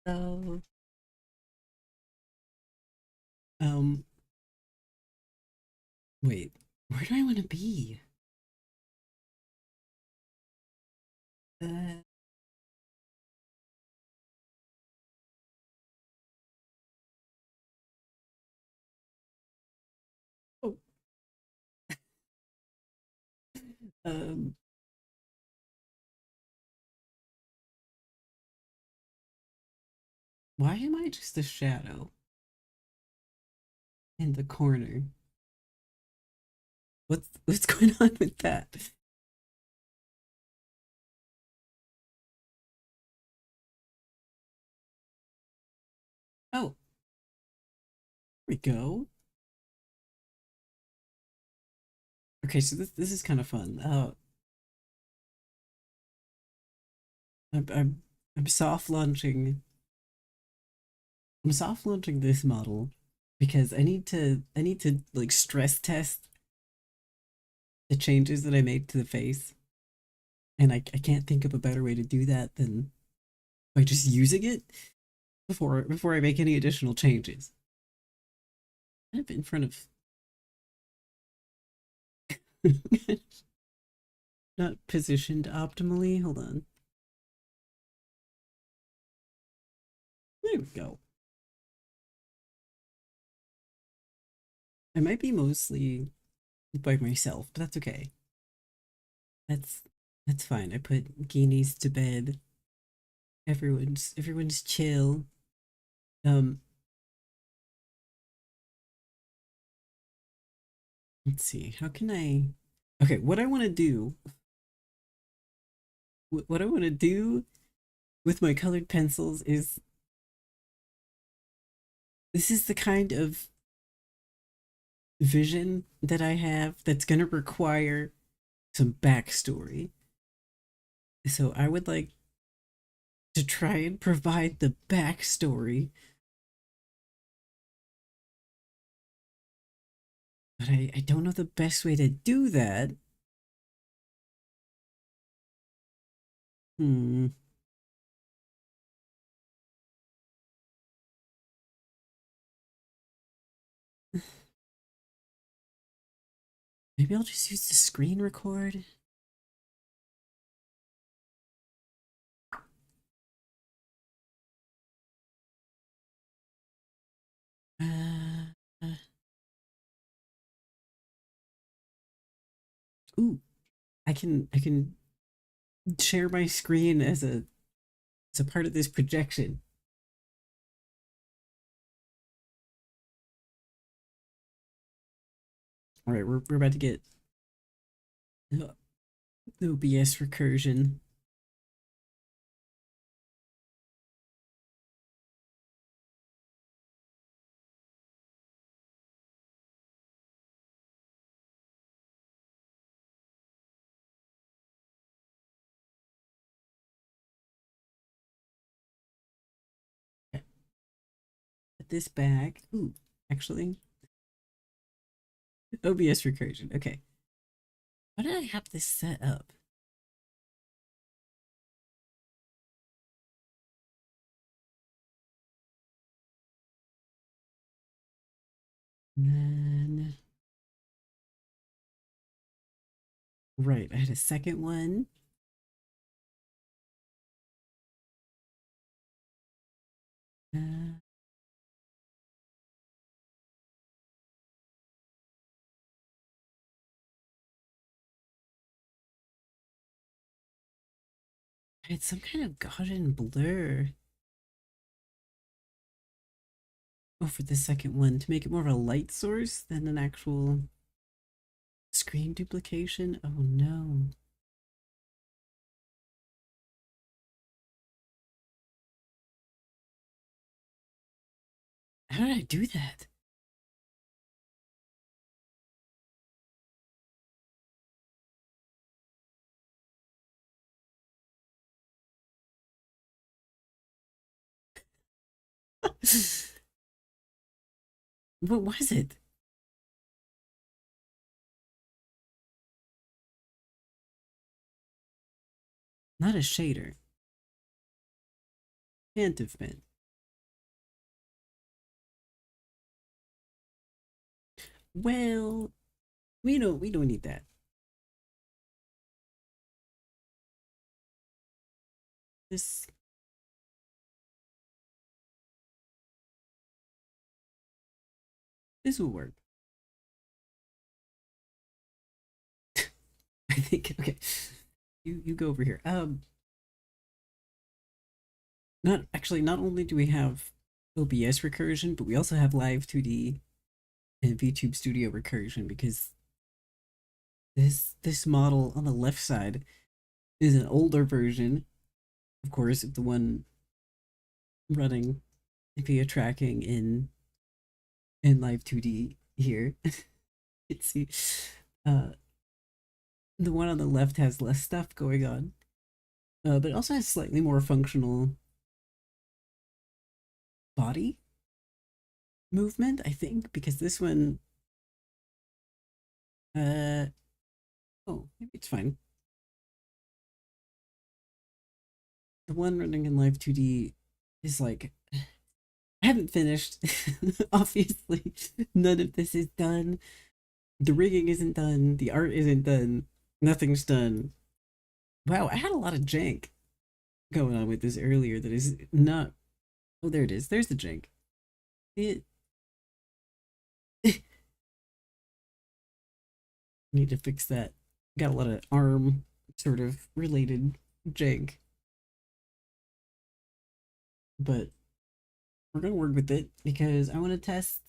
So, um, wait, where do I want to be? Uh, oh, um, why am I just a shadow in the corner? What's going on with that? There oh, we go. Okay, so this is kind of fun. I'm soft launching. I'm soft launching this model because I need to like stress test the changes that I made to the face, and I can't think of a better way to do that than by just using it before I make any additional changes. Kind of in front of not positioned optimally. Hold on. There we go. I might be mostly by myself, but that's okay. That's that's fine. I put Guineas to bed. Everyone's chill. Um, let's see. How can I? Okay, what I want to do. What I want to do with my colored pencils is this is the kind of vision that I have that's gonna require some backstory. So I would like to try and provide the backstory, but I don't know the best way to do that. Hmm. Maybe I'll just use the screen record. Uh, uh, ooh, I can share my screen as a part of this projection. All right, we're about to get uh, OBS recursion. Put this back. Ooh, actually, OBS recursion. Okay, why did I have this set up? And then right, I had a second one. Uh, I had some kind of garden blur. Oh, for the second one to make it more of a light source than an actual screen duplication. Oh no. How did I do that? What was it? Not a shader. Can't have been. Well, we don't need that. This this will work. I think okay. You go over here. Not actually not only do we have OBS recursion, but we also have live2d and VTube Studio recursion because this model on the left side is an older version, of course, of the one running via tracking in live2d here. Let's see. Uh the one on the left has less stuff going on. But it also has slightly more functional body movement, I think, because this one uh oh, maybe it's fine. The one running in live2d is like I haven't finished. Obviously, none of this is done. The rigging isn't done. The art isn't done. Nothing's done. Wow, I had a lot of jank going on with this earlier that is not. Oh, there it is. There's the jank. It. Need to fix that. Got a lot of arm sort of related jank. But we're going to work with it because I want to test.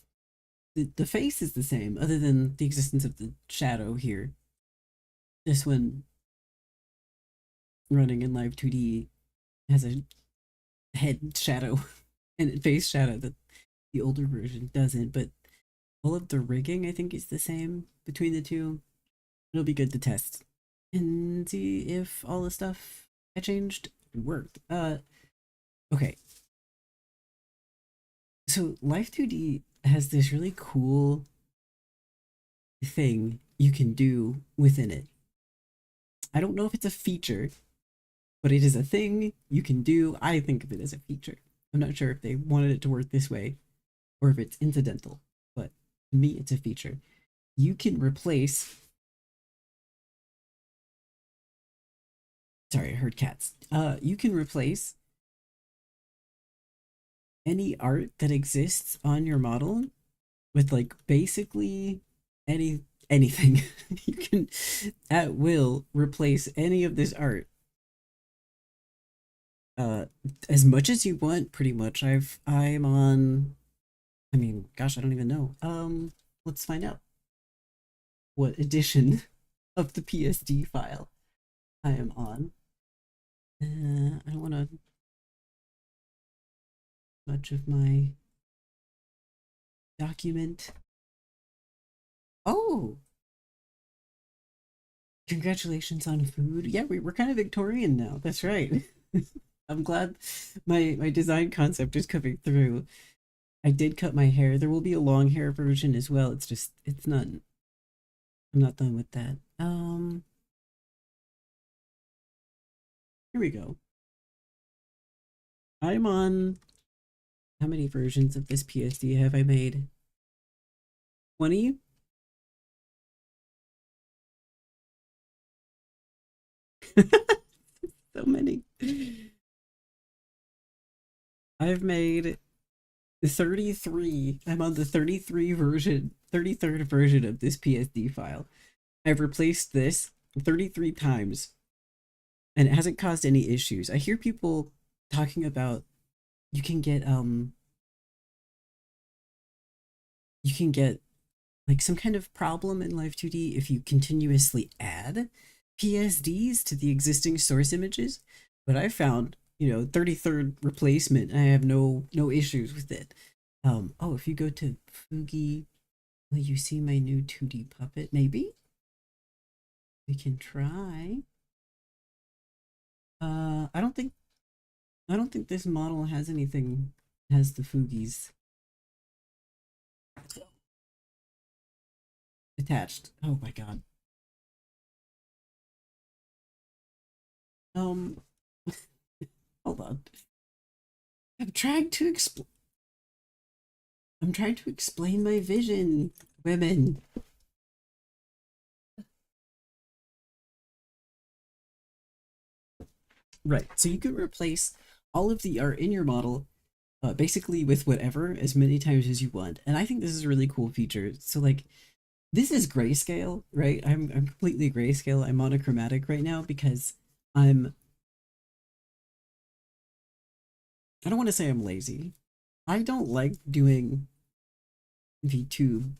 The face is the same, other than the existence of the shadow here. This one running in live2d has a head shadow and a face shadow that the older version doesn't, but all of the rigging I think is the same between the two. It'll be good to test and see if all the stuff I changed worked. Okay. So live2d has this really cool thing you can do within it. I don't know if it's a feature, but it is a thing you can do. I think of it as a feature. I'm not sure if they wanted it to work this way or if it's incidental, but to me, it's a feature. You can replace. Sorry, I heard cats. You can replace any art that exists on your model with like basically anything. You can at will replace any of this art uh as much as you want, pretty much. I'm on, I mean, gosh, I don't even know. Let's find out what edition of the PSD file I am on. I don't want to much of my document. Oh, congratulations on food. Yeah, we're kind of Victorian now. That's right. I'm glad my design concept is coming through. I did cut my hair. There will be a long hair version as well. It's just it's not I'm not done with that. Here we go. I'm on how many versions of this PSD have I made? 20? So many. I've made 33. I'm on the 33 version, 33rd version of this PSD file. I've replaced this 33 times and it hasn't caused any issues. I hear people talking about you can get you can get like some kind of problem in live2d if you continuously add PSDs to the existing source images, but I found, 33rd replacement, I have no issues with it. Oh, if you go to Fugi, will you see my new 2D puppet? Maybe we can try. I don't think this model has anything, has the Fugis attached. Oh my god. Um, hold on. I'm trying to explain. I'm trying to explain my vision. Women. Right. So you can replace all of the art in your model basically with whatever as many times as you want. And I think this is a really cool feature. So like this is grayscale, right? I'm completely grayscale. I'm monochromatic right now because I'm I don't want to say I'm lazy. I don't like doing V2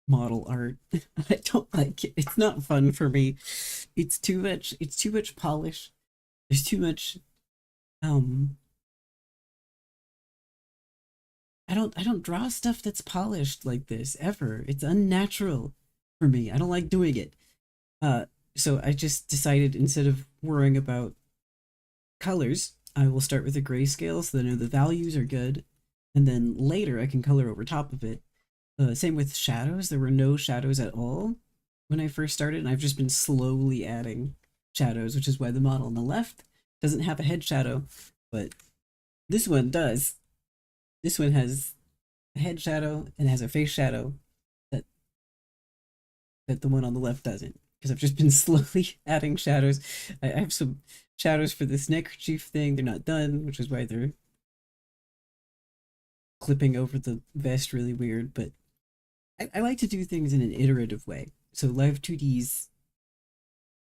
model art. I don't like it. It's not fun for me. It's too much polish. There's too much um I don't draw stuff that's polished like this ever. It's unnatural for me. I don't like doing it. Uh so I just decided instead of worrying about colors, I will start with a grayscale so that I know the values are good, and then later I can color over top of it. Same with shadows. There were no shadows at all when I first started, and I've just been slowly adding shadows, which is why the model on the left doesn't have a head shadow, but this one does. This one has a head shadow and has a face shadow that the one on the left doesn't. Because I've just been slowly adding shadows. I have some shadows for this neckerchief thing. They're not done, which is why they're clipping over the vest really weird. But I like to do things in an iterative way. So live2d's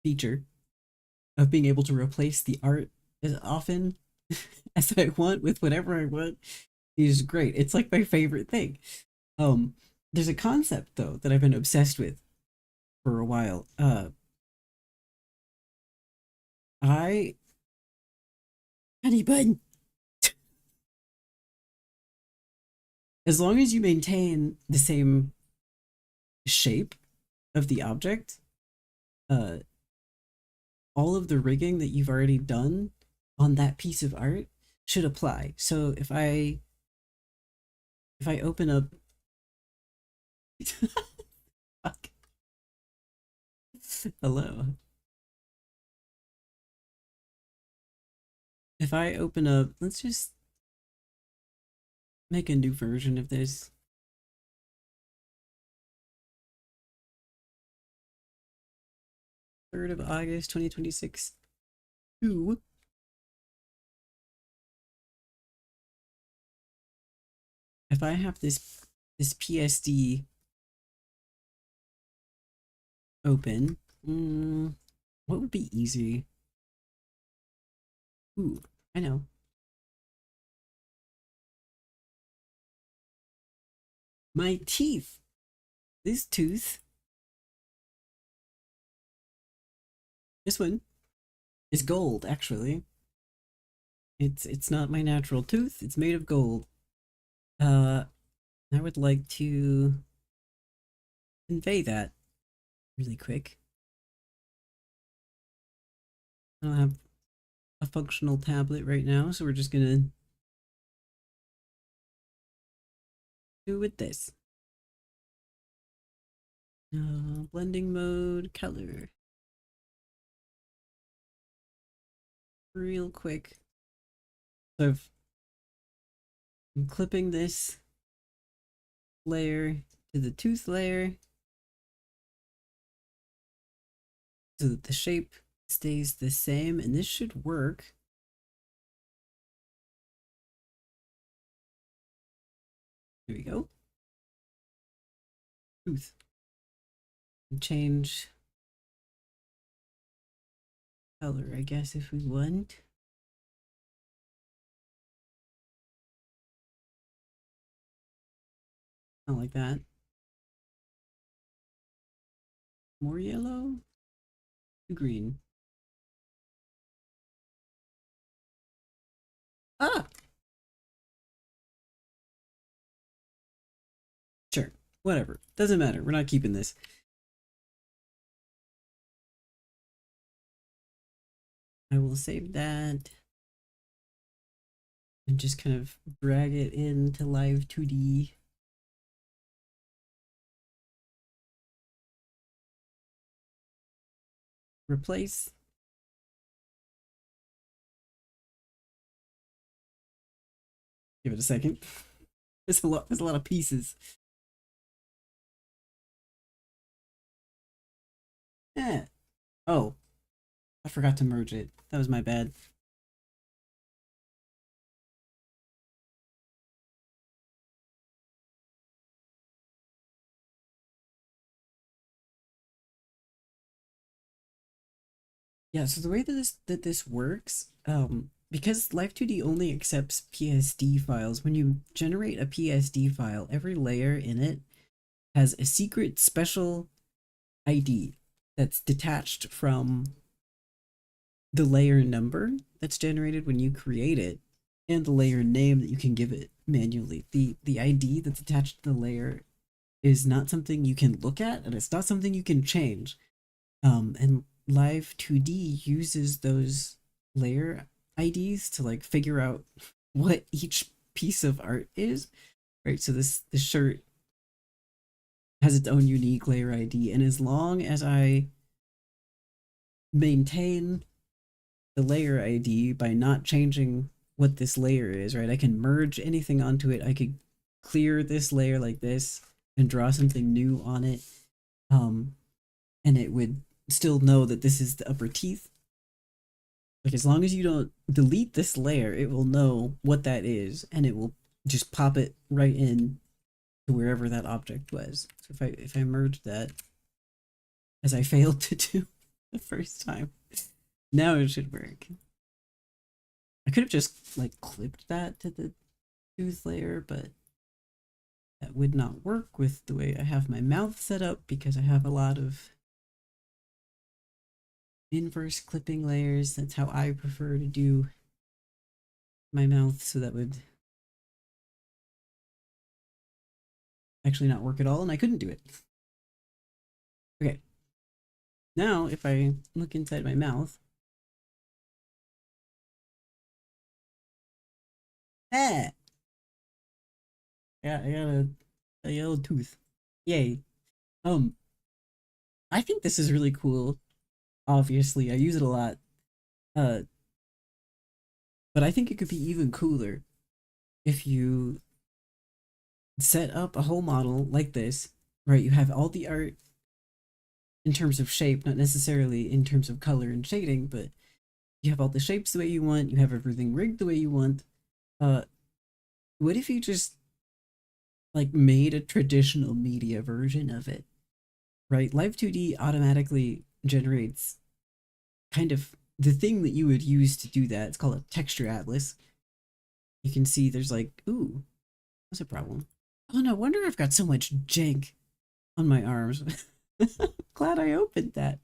feature of being able to replace the art as often as I want with whatever I want is great. It's like my favorite thing. Um, there's a concept though that I've been obsessed with for a while. I honey bun. As long as you maintain the same shape of the object, uh, all of the rigging that you've already done on that piece of art should apply. So if I open up hello. If I open up, let's just make a new version of this. 3rd of August 2026. Ooh. If I have this PSD open, what would be easy? Ooh, I know. My teeth. This tooth. This one is gold, actually. It's not my natural tooth. It's made of gold. I would like to convey that really quick. I don't have a functional tablet right now, so we're just gonna do with this. Blending mode, color. Real quick. So I'm clipping this layer to the tooth layer so that the shape stays the same, and this should work. Here we go. Tooth. And change color, I guess, if we want. Not like that. More yellow. Green. Ah! Sure. Whatever. Doesn't matter. We're not keeping this. I will save that and just kind of drag it into live2d. Replace. Give it a second. There's a lot of pieces. Eh. Oh, I forgot to merge it. That was my bad. Yeah, so the way that this works, because live2d only accepts PSD files, when you generate a PSD file, every layer in it has a secret special ID that's detached from the layer number that's generated when you create it and the layer name that you can give it manually. The ID that's attached to the layer is not something you can look at, and it's not something you can change. And live2d uses those layer IDs to like figure out what each piece of art is, right? So this shirt has its own unique layer ID, and as long as I maintain the layer ID by not changing what this layer is, right? I can merge anything onto it. I could clear this layer like this and draw something new on it. And it would still know that this is the upper teeth. Like as long as you don't delete this layer, it will know what that is and it will just pop it right in to wherever that object was. So if I merge that, as I failed to do the first time, now it should work. I could have just like clipped that to the tooth layer, but that would not work with the way I have my mouth set up because I have a lot of inverse clipping layers. That's how I prefer to do my mouth, so that would actually not work at all, and I couldn't do it. Okay. Now, if I look inside my mouth, ah, yeah, I got a yellow tooth. Yay. Um, I think this is really cool. Obviously, I use it a lot. Uh, but I think it could be even cooler if you set up a whole model like this, right? You have all the art in terms of shape, not necessarily in terms of color and shading, but you have all the shapes the way you want, you have everything rigged the way you want. Uh, what if you just like made a traditional media version of it, right? Live2d automatically generates kind of the thing that you would use to do that. It's called a texture atlas. You can see there's like, ooh, that's a problem. Oh no wonder I've got so much jank on my arms. Glad I opened that.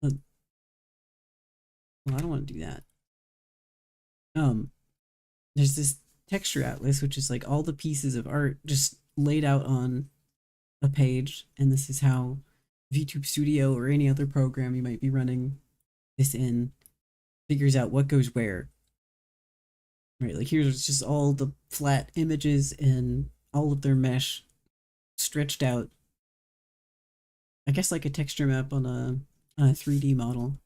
Well, I don't want to do that. Um, there's this texture atlas, which is like all the pieces of art just laid out on a page, and this is how VTube Studio or any other program you might be running this in figures out what goes where. Right, like here's just all the flat images and all of their mesh stretched out. I guess like a texture map on a 3D model.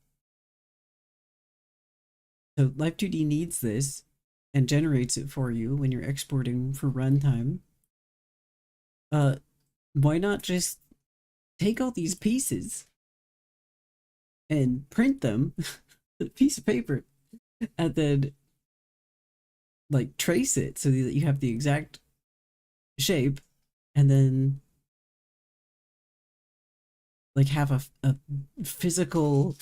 So live2d needs this and generates it for you when you're exporting for runtime. Uh, why not just take all these pieces and print them, a piece of paper, and then like trace it so that you have the exact shape, and then like have a physical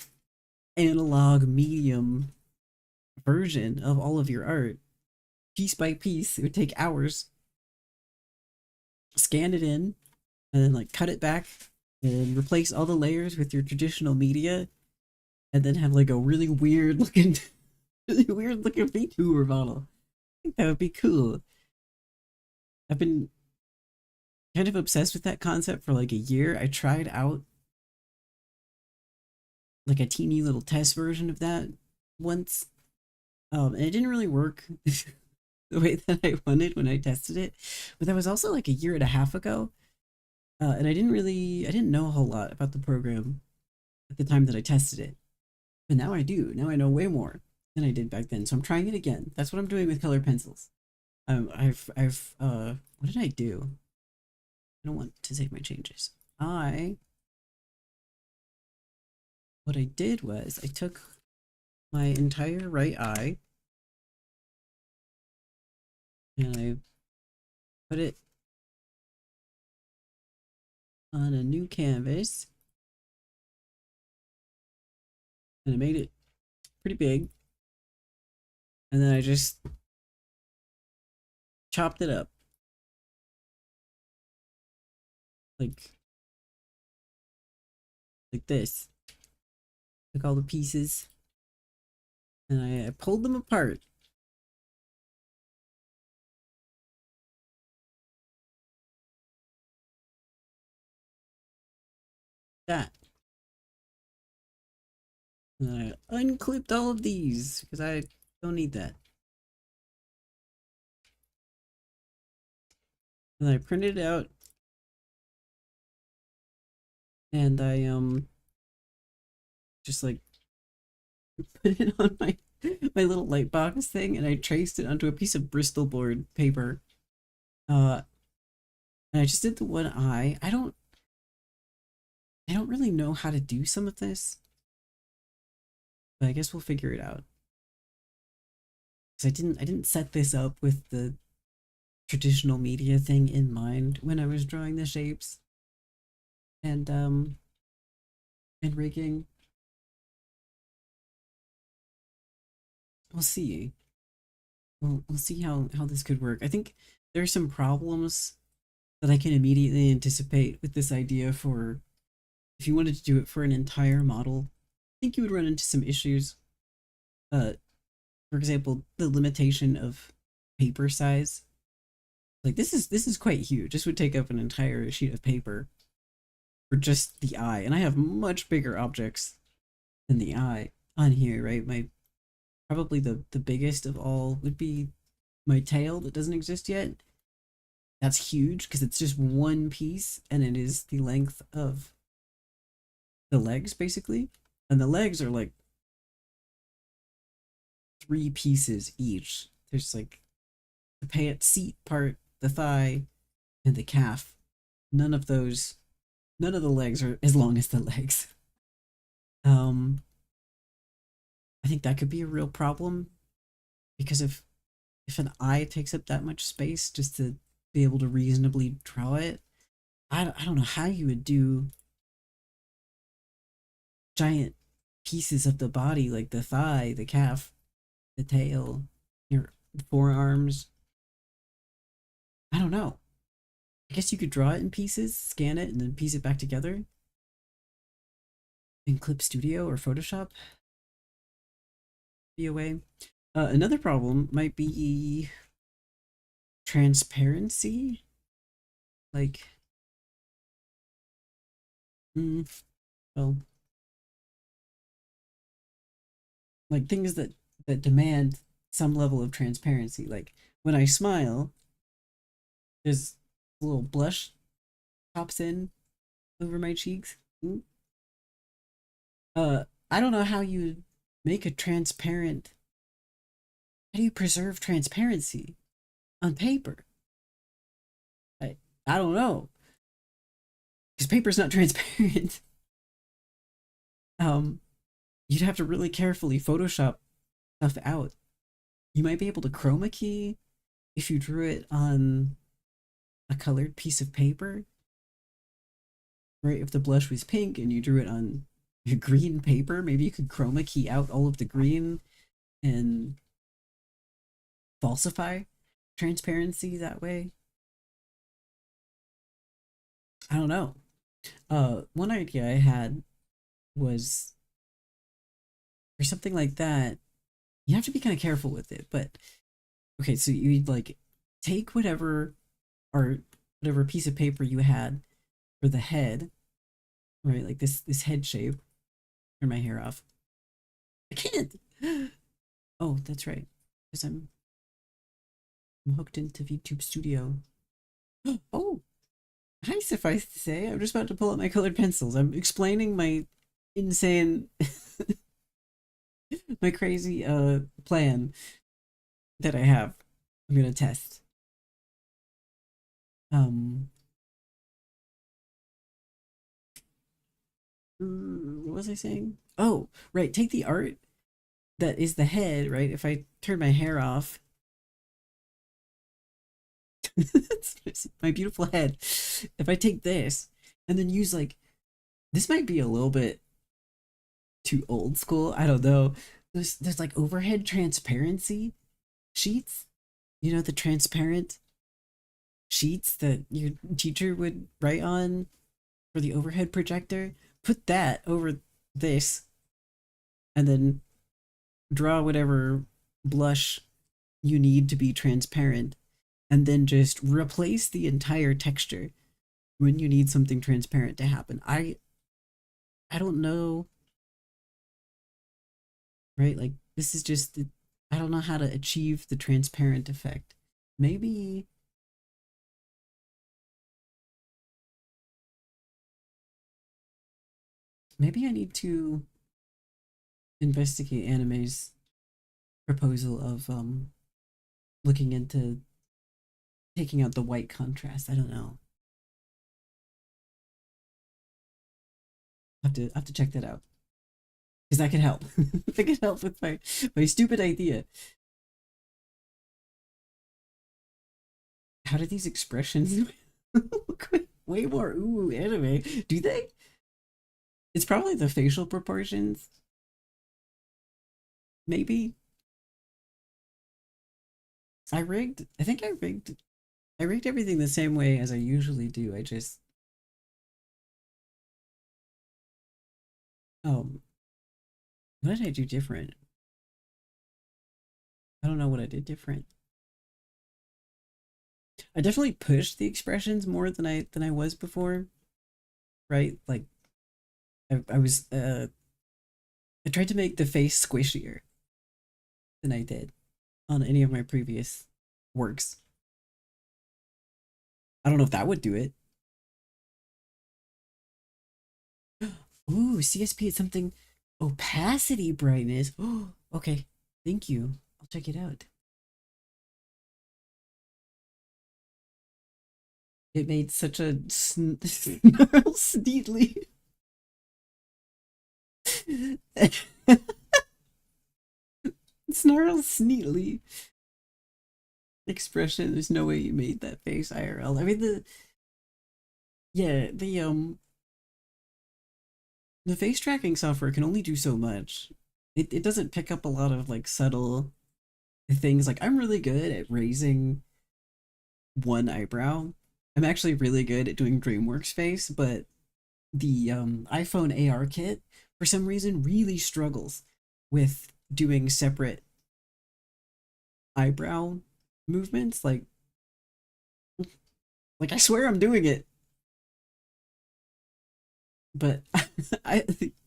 analog medium version of all of your art piece by piece. It would take hours. Scan it in and then like cut it back and replace all the layers with your traditional media, and then have like a really weird looking really weird looking VTuber model. I think that would be cool. I've been kind of obsessed with that concept for like a year. I tried out like a teeny little test version of that once, and it didn't really work the way that I wanted when I tested it. But that was also like a year and a half ago, and I didn't know a whole lot about the program at the time that I tested it. But now I do. Now I know way more than I did back then. So I'm trying it again. That's what I'm doing with colored pencils. What did I do? I don't want to save my changes. I what I did was I took my entire right eye and I put it on a new canvas and I made it pretty big. And then I just chopped it up like this. Took all the pieces and I pulled them apart. That. And I unclipped all of these because I don't need that. And I printed it out and I just like put it on my little light box thing and I traced it onto a piece of Bristol board paper. And I just did the one eye. I don't really know how to do some of this, but I guess we'll figure it out. Because I didn't set this up with the traditional media thing in mind when I was drawing the shapes and rigging. We'll see. We'll see how this could work. I think there are some problems that I can immediately anticipate with this idea for if you wanted to do it for an entire model. I think you would run into some issues. For example, the limitation of paper size. Like this is quite huge. This would take up an entire sheet of paper for just the eye, and I have much bigger objects than the eye on here, right? My probably the biggest of all would be my tail that doesn't exist yet. That's huge because it's just one piece and it is the length of the legs basically. And the legs are like 3 pieces each. There's like the seat part, the thigh, and the calf. None of the legs are as long as the legs. I think that could be a real problem because if an eye takes up that much space just to be able to reasonably draw it, I don't know how you would do giant pieces of the body like the thigh, the calf, the tail, your forearms. I don't know. I guess you could draw it in pieces, scan it, and then piece it back together in Clip Studio or Photoshop. Be a way. Another problem might be transparency. Like, well, like things that demand some level of transparency. Like when I smile, there's a little blush pops in over my cheeks. I don't know how you make a transparent. How do you preserve transparency on paper? I don't know because paper's not transparent. You'd have to really carefully Photoshop stuff out. You might be able to chroma key if you drew it on a colored piece of paper. Right, if the blush was pink and you drew it on green paper, maybe you could chroma key out all of the green and falsify transparency that way. I don't know. One idea I had was for something like that, you have to be kind of careful with it. But okay, so you'd like take whatever piece of paper you had for the head, right? Like this head shape. Turn my hair off. I can't. Oh, that's right. Because I'm hooked into VTube Studio. Oh, hi, suffice to say, I'm just about to pull out my colored pencils. I'm explaining my insane, my crazy plan that I have. I'm gonna test. What was I saying? Oh, right. Take the art that is the head, right? If I turn my hair off, it's my beautiful head. If I take this and then use like, this might be a little bit too old school. I don't know. There's like overhead transparency sheets. You know, the transparent sheets that your teacher would write on for the overhead projector. Put that over this and then draw whatever blush you need to be transparent, and then just replace the entire texture when you need something transparent to happen. I don't know, right? Like this is just I don't know how to achieve the transparent effect. Maybe maybe I need to investigate anime's proposal of looking into taking out the white contrast. I don't know. I have to check that out because that could help. That could help with my stupid idea. How do these expressions look way more ooh anime? Do they? It's probably the facial proportions. Maybe I rigged. I think I rigged. I rigged everything the same way as I usually do. I just um. What did I do different? I don't know what I did different. I definitely pushed the expressions more than I was before. Right? Like I was I tried to make the face squishier than I did on any of my previous works. I don't know if that would do it. Ooh, CSP is something. Opacity brightness. Oh, okay. Thank you. I'll check it out. It made such a snarl sneetly. Snarl sneetly expression. There's no way you made that face IRL. I mean the face tracking software can only do so much. It doesn't pick up a lot of like subtle things. Like I'm really good at raising one eyebrow. I'm actually really good at doing DreamWorks face, but the iPhone AR kit for some reason really struggles with doing separate eyebrow movements. Like I swear I'm doing it, but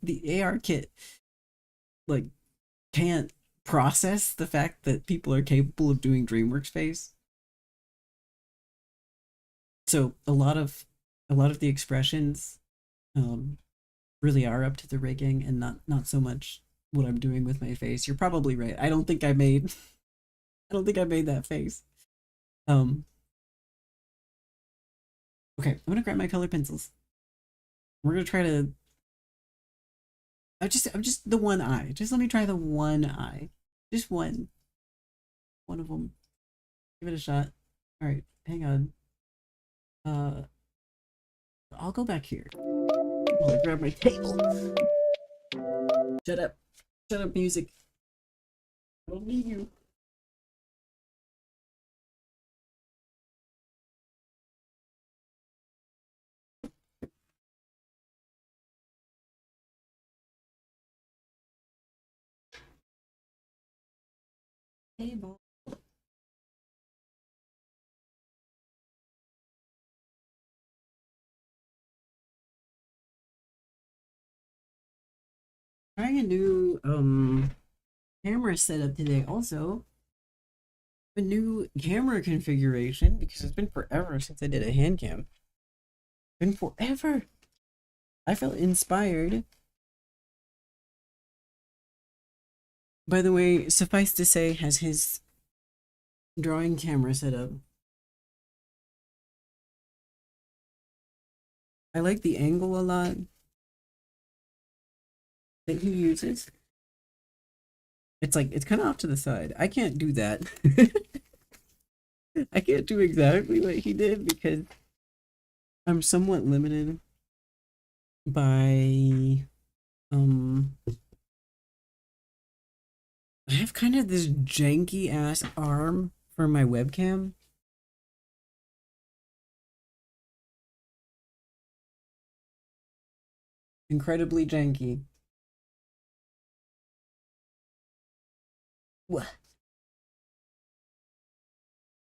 the AR kit like can't process the fact that people are capable of doing DreamWorks face. So a lot of the expressions um really are up to the rigging and not so much what I'm doing with my face. You're probably right. I don't think I made I don't think I made that face. Um okay, I'm gonna grab my color pencils. We're gonna try to I'm just the one eye. Just let me try the one eye. Just one of them. Give it a shot. All right, hang on. Uh I'll go back here. I'll grab my table. Shut up. Shut up, music. I don't need you. Table. Trying a new camera setup today. Also, a new camera configuration because it's been forever since I did a hand cam. Been forever. I felt inspired. By the way, suffice to say, has his drawing camera set up. I like the angle a lot. that he uses. It's like, it's kind of off to the side. I can't do that. I can't do exactly what he did because I'm somewhat limited by, I have kind of this janky ass arm for my webcam. Incredibly janky. What?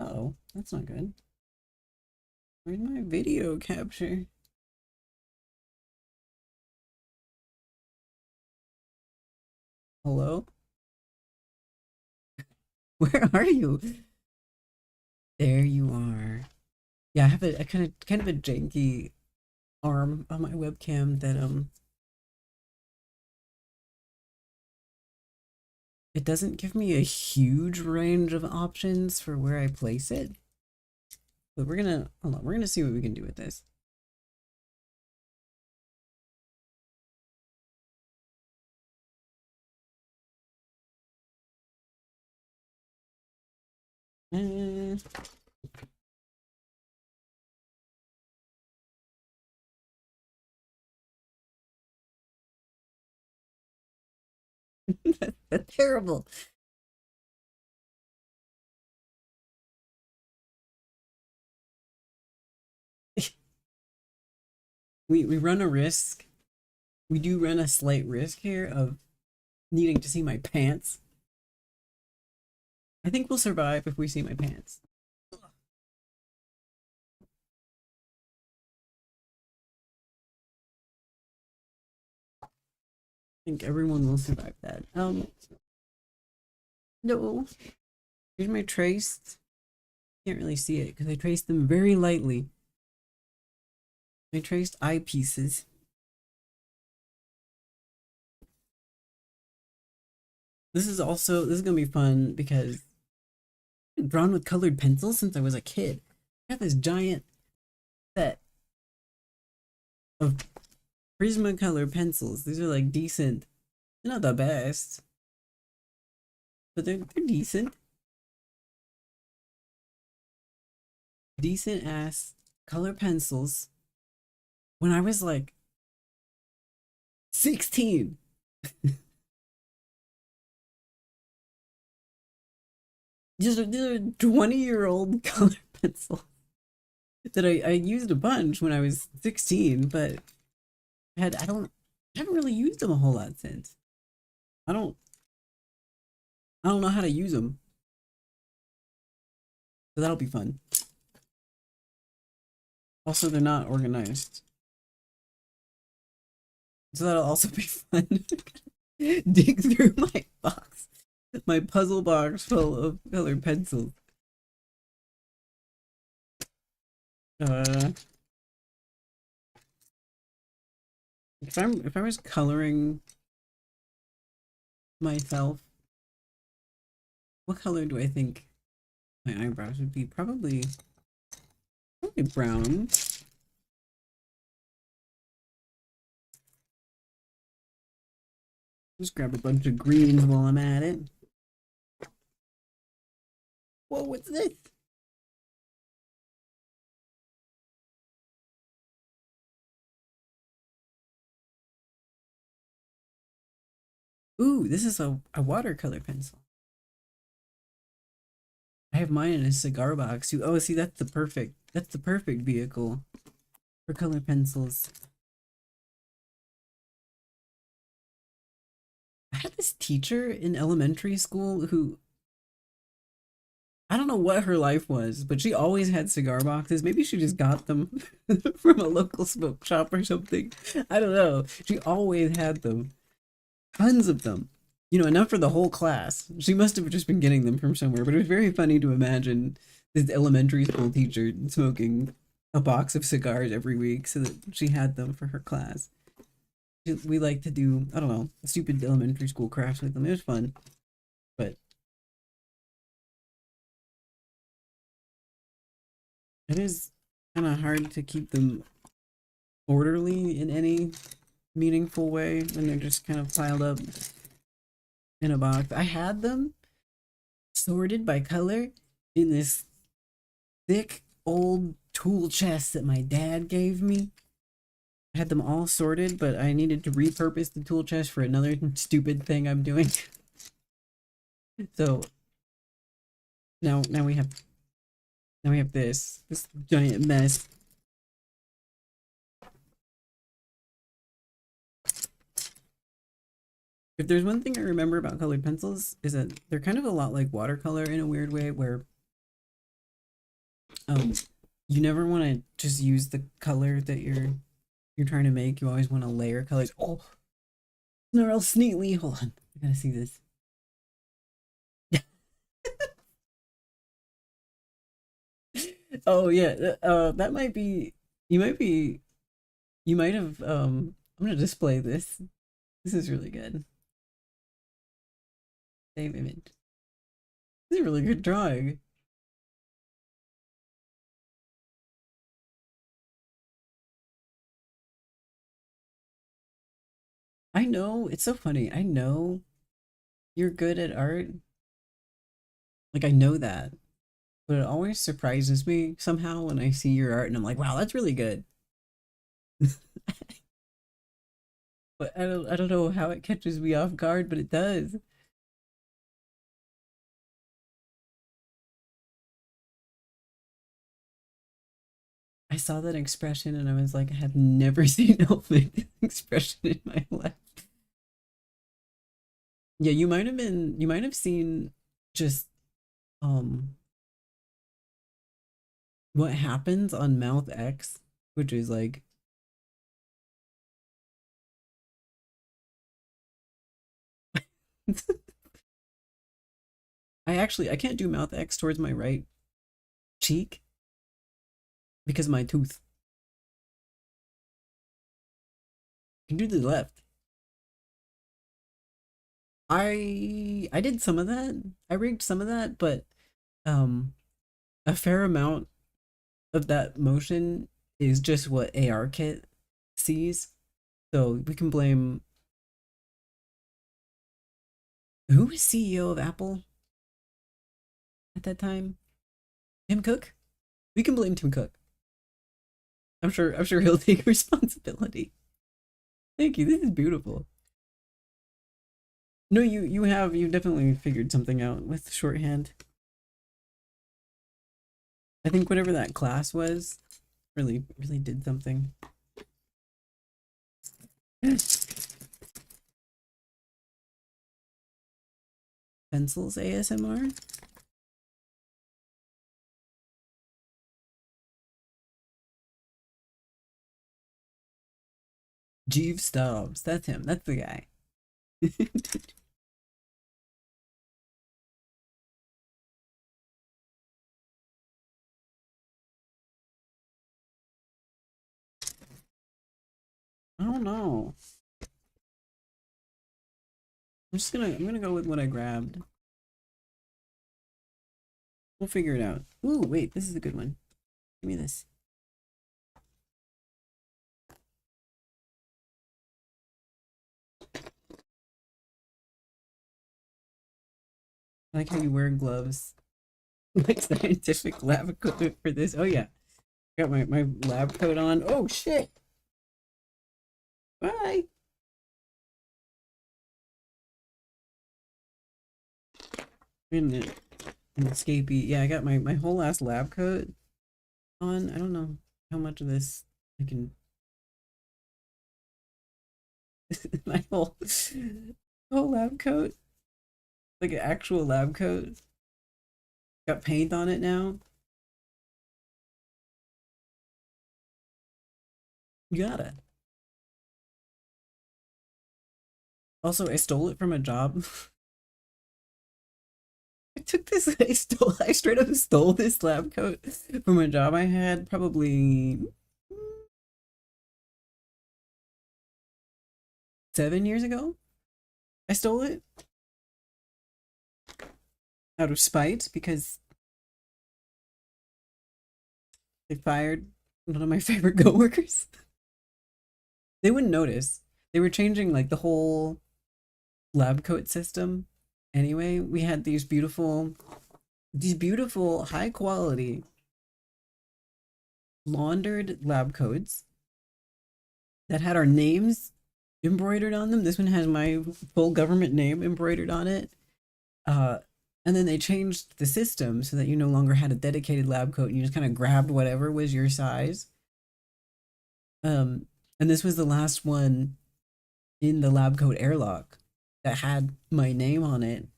Oh, that's not good. Where's my video capture? Hello? Where are you? There you are. Yeah, I have a kind of a janky arm on my webcam that it doesn't give me a huge range of options for where I place it. But we're gonna hold on, we're gonna see what we can do with this. That's terrible. We run a risk. We do run a slight risk here of needing to see my pants. I think we'll survive if we see my pants. I think everyone will survive that. No. Here's my traced. Can't really see it because I traced them very lightly. I traced eyepieces. This is gonna be fun because I've drawn with colored pencils since I was a kid. I got this giant set of Prismacolor pencils. These are like decent. They're not the best, but they're decent. Decent ass color pencils. When I was like 16. These are 20-year-old color pencils that I used a bunch when I was 16, but I haven't really used them a whole lot since. I don't know how to use them. So that'll be fun. Also, they're not organized. So that'll also be fun. Dig through my box. My puzzle box full of colored pencils. If I was coloring myself, what color do I think my eyebrows would be? Probably brown. Just grab a bunch of greens while I'm at it. Whoa, what's this? Ooh, this is a watercolor pencil. I have mine in a cigar box too. Oh, see, that's the perfect vehicle for color pencils. I had this teacher in elementary school who, I don't know what her life was, but she always had cigar boxes. Maybe she just got them from a local smoke shop or something. I don't know. She always had them. Tons of them. You know, enough for the whole class. She must have just been getting them from somewhere, but it was very funny to imagine this elementary school teacher smoking a box of cigars every week so that she had them for her class. We like to do, I don't know, stupid elementary school crafts with them. It was fun. But it is kind of hard to keep them orderly in any meaningful way when they're just kind of piled up in a box. I had them sorted by color in this thick old tool chest that my dad gave me. I had them all sorted, but I needed to repurpose the tool chest for another stupid thing I'm doing. So now we have this giant mess. If there's one thing I remember about colored pencils is that they're kind of a lot like watercolor in a weird way, where you never want to just use the color that you're trying to make. You always want to layer colors. Oh, snarl sneakly. Hold on, I gotta see this. Oh yeah, that might be. You might have. I'm gonna display this. This is really good. Save image. This is a really good drawing. I know, it's so funny. I know you're good at art. Like, I know that. But it always surprises me somehow when I see your art and I'm like, wow, that's really good. But I don't know how it catches me off guard, but it does. I saw that expression and I was like, I have never seen Elfin expression in my life. Yeah, you might have seen just um what happens on Mouth X, which is like I can't do Mouth X towards my right cheek because of my tooth. I can do the left. I did some of that. I rigged some of that, but um a fair amount of that motion is just what ARKit sees. So we can blame who was CEO of Apple at that time? Tim Cook? We can blame Tim Cook. I'm sure he'll take responsibility. Thank you. This is beautiful. No, you definitely figured something out with shorthand. I think whatever that class was really did something. Pencils ASMR? Jeeves Stubbs. That's him. That's the guy. I don't know. I'm gonna go with what I grabbed. We'll figure it out. Ooh, wait, this is a good one. Give me this. I like how you wear gloves. Like scientific lab coat for this. Oh yeah. Got my lab coat on. Oh shit. Bye. In an escapee. Yeah, I got my whole ass lab coat on. I don't know how much of this I can my whole lab coat. Like an actual lab coat. Got paint on it now. You gotta. Also, I stole it from a job. I took this. I straight up stole this lab coat from a job I had probably 7 years ago. I stole it out of spite because they fired one of my favorite coworkers. They wouldn't notice. they were changing like the whole lab coat system. Anyway, we had these beautiful high quality laundered lab coats that had our names embroidered on them. This one has my full government name embroidered on it. Uh, and then they changed the system so that you no longer had a dedicated lab coat and you just kind of grabbed whatever was your size. And this was the last one in the lab coat airlock that had my name on it.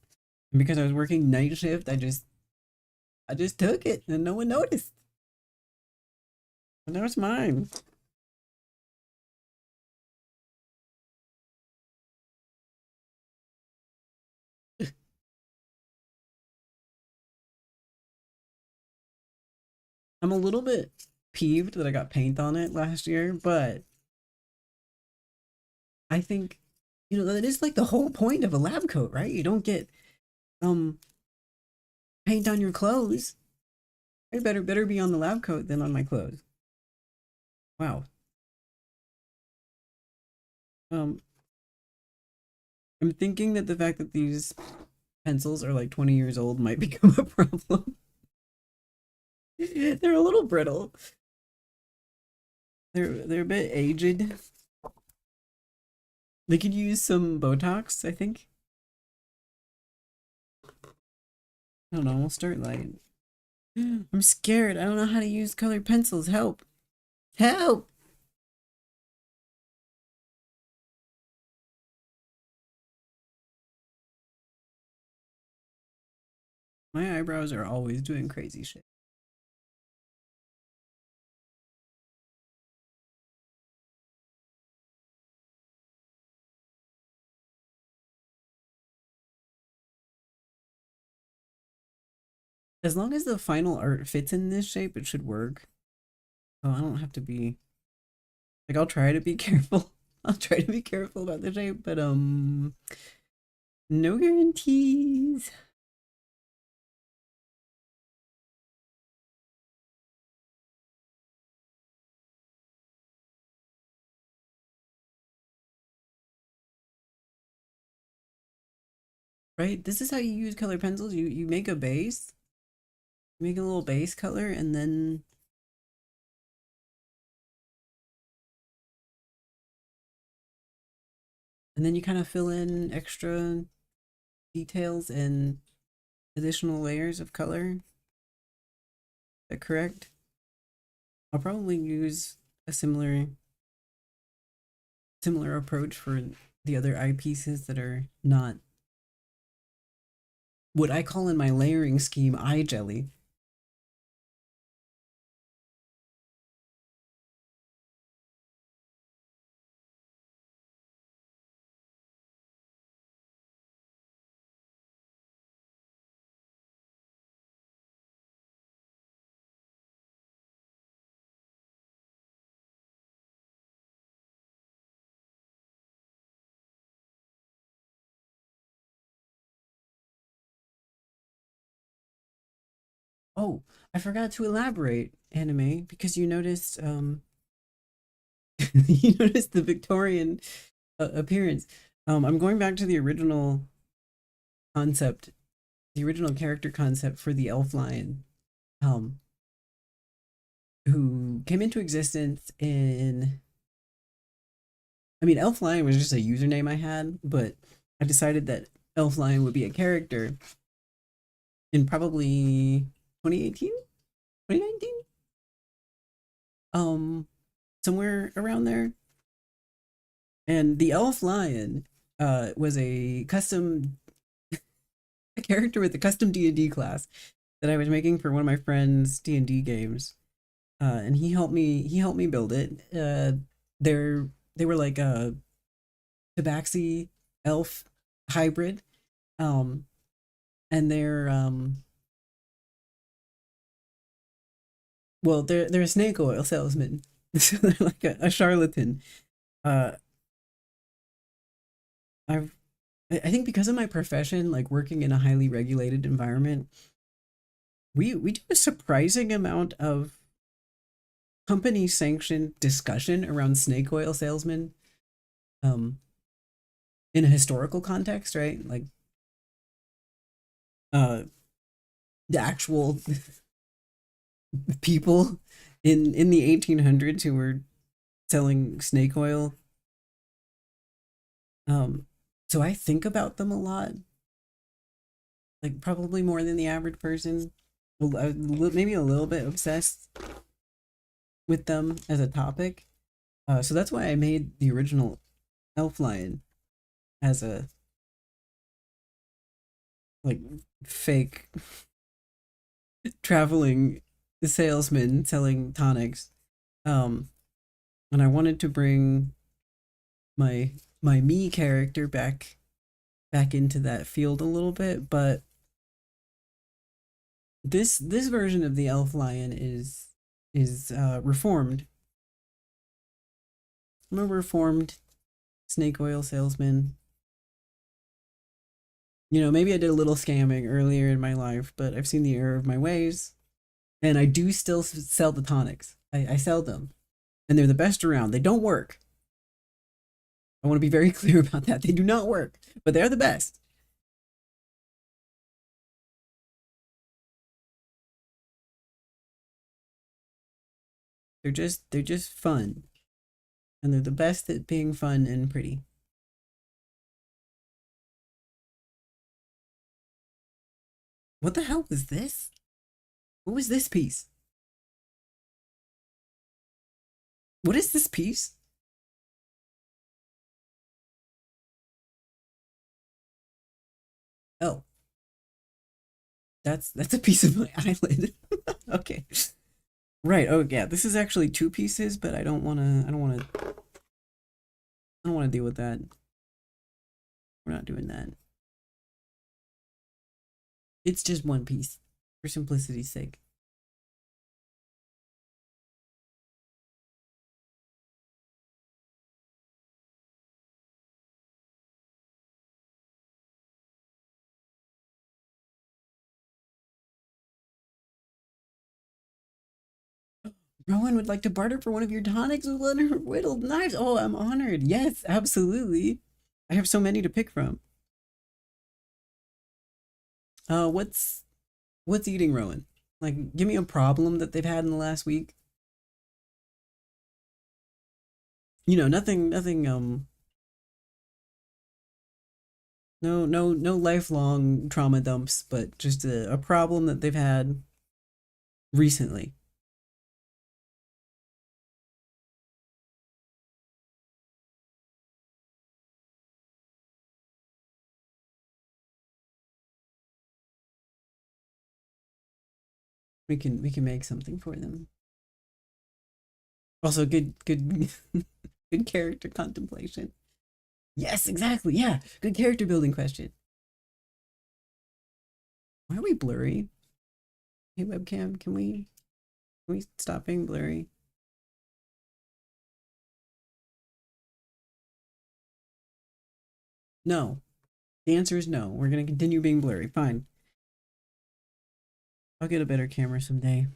And because I was working night shift, I just took it and no one noticed. And that was mine. I'm a little bit peeved that I got paint on it last year, but I think that is like the whole point of a lab coat, right? You don't get um paint on your clothes. It better be on the lab coat than on my clothes. Wow. Um, I'm thinking that the fact that these pencils are like 20 years old might become a problem. They're a little brittle. They're a bit aged. They could use some Botox, I think. I don't know, we'll start light. I'm scared. I don't know how to use colored pencils. Help. Help! My eyebrows are always doing crazy shit. As long as the final art fits in this shape, it should work. Oh, I don't have to be like I'll try to be careful. I'll try to be careful about the shape, but no guarantees. Right? This is how you use color pencils. You make a base, make a little base color, and then you kind of fill in extra details and additional layers of color. Is that correct? I'll probably use a similar approach for the other eyepieces that are not what I call in my layering scheme eye jelly. Oh, I forgot to elaborate, anime, because you noticed you noticed the Victorian appearance. I'm going back to the original concept, the original character concept for the elf lion, um, who came into existence in. I mean, elf lion was just a username I had, but I decided that elf lion would be a character in probably 2018, 2019, somewhere around there. And the elf lion was a character with a custom D&D class that I was making for one of my friends' D&D games. And he helped me build it. They're they were like a tabaxi elf hybrid. Um and they're a snake oil salesman. So they're like a charlatan. Uh I've I think because of my profession, like working in a highly regulated environment, we do a surprising amount of company sanctioned discussion around snake oil salesmen. um in a historical context, right? Like uh the actual people in the 1800s who were selling snake oil. Um so I think about them a lot, like probably more than the average person. Well, maybe a little bit obsessed with them as a topic. So that's why I made the original elf lion as a like fake traveling salesman selling tonics. Um, and I wanted to bring my me character back into that field a little bit, but this version of the elf lion is reformed. I'm a reformed snake oil salesman. You know, maybe I did a little scamming earlier in my life, but I've seen the error of my ways, and I do still sell the tonics. I sell them, and they're the best around. They don't work. I want to be very clear about that. They do not work, but they're the best. They're just fun, and they're the best at being fun and pretty. What the hell was this? What was this piece? What is this piece? Oh, that's a piece of my eyelid. Okay. Right. Oh yeah, this is actually two pieces, but I don't want to deal with that. We're not doing that. It's just one piece for simplicity's sake. Rowan would like to barter for one of your tonics with one of her whittled knives. Oh, I'm honored. Yes, absolutely. I have so many to pick from. What's eating Rowan? Like, give me a problem that they've had in the last week. You know, nothing. No lifelong trauma dumps, but just a problem that they've had recently. We can make something for them. Also, good good character contemplation. Yes, exactly. Yeah, good character building question. Why are we blurry? Hey webcam, can we stop being blurry? No. The answer is no. We're gonna continue being blurry. Fine. I'll get a better camera someday.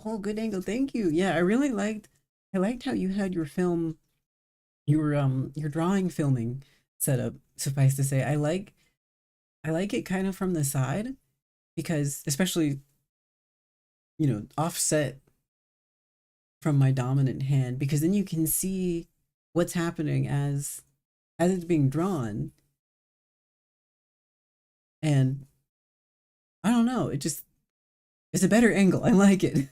Oh, good angle. Thank you. Yeah, I liked how you had your film your drawing filming set up, suffice to say. I like it kind of from the side because especially, offset from my dominant hand because then you can see what's happening as it's being drawn, and I don't know, it's a better angle. I like it.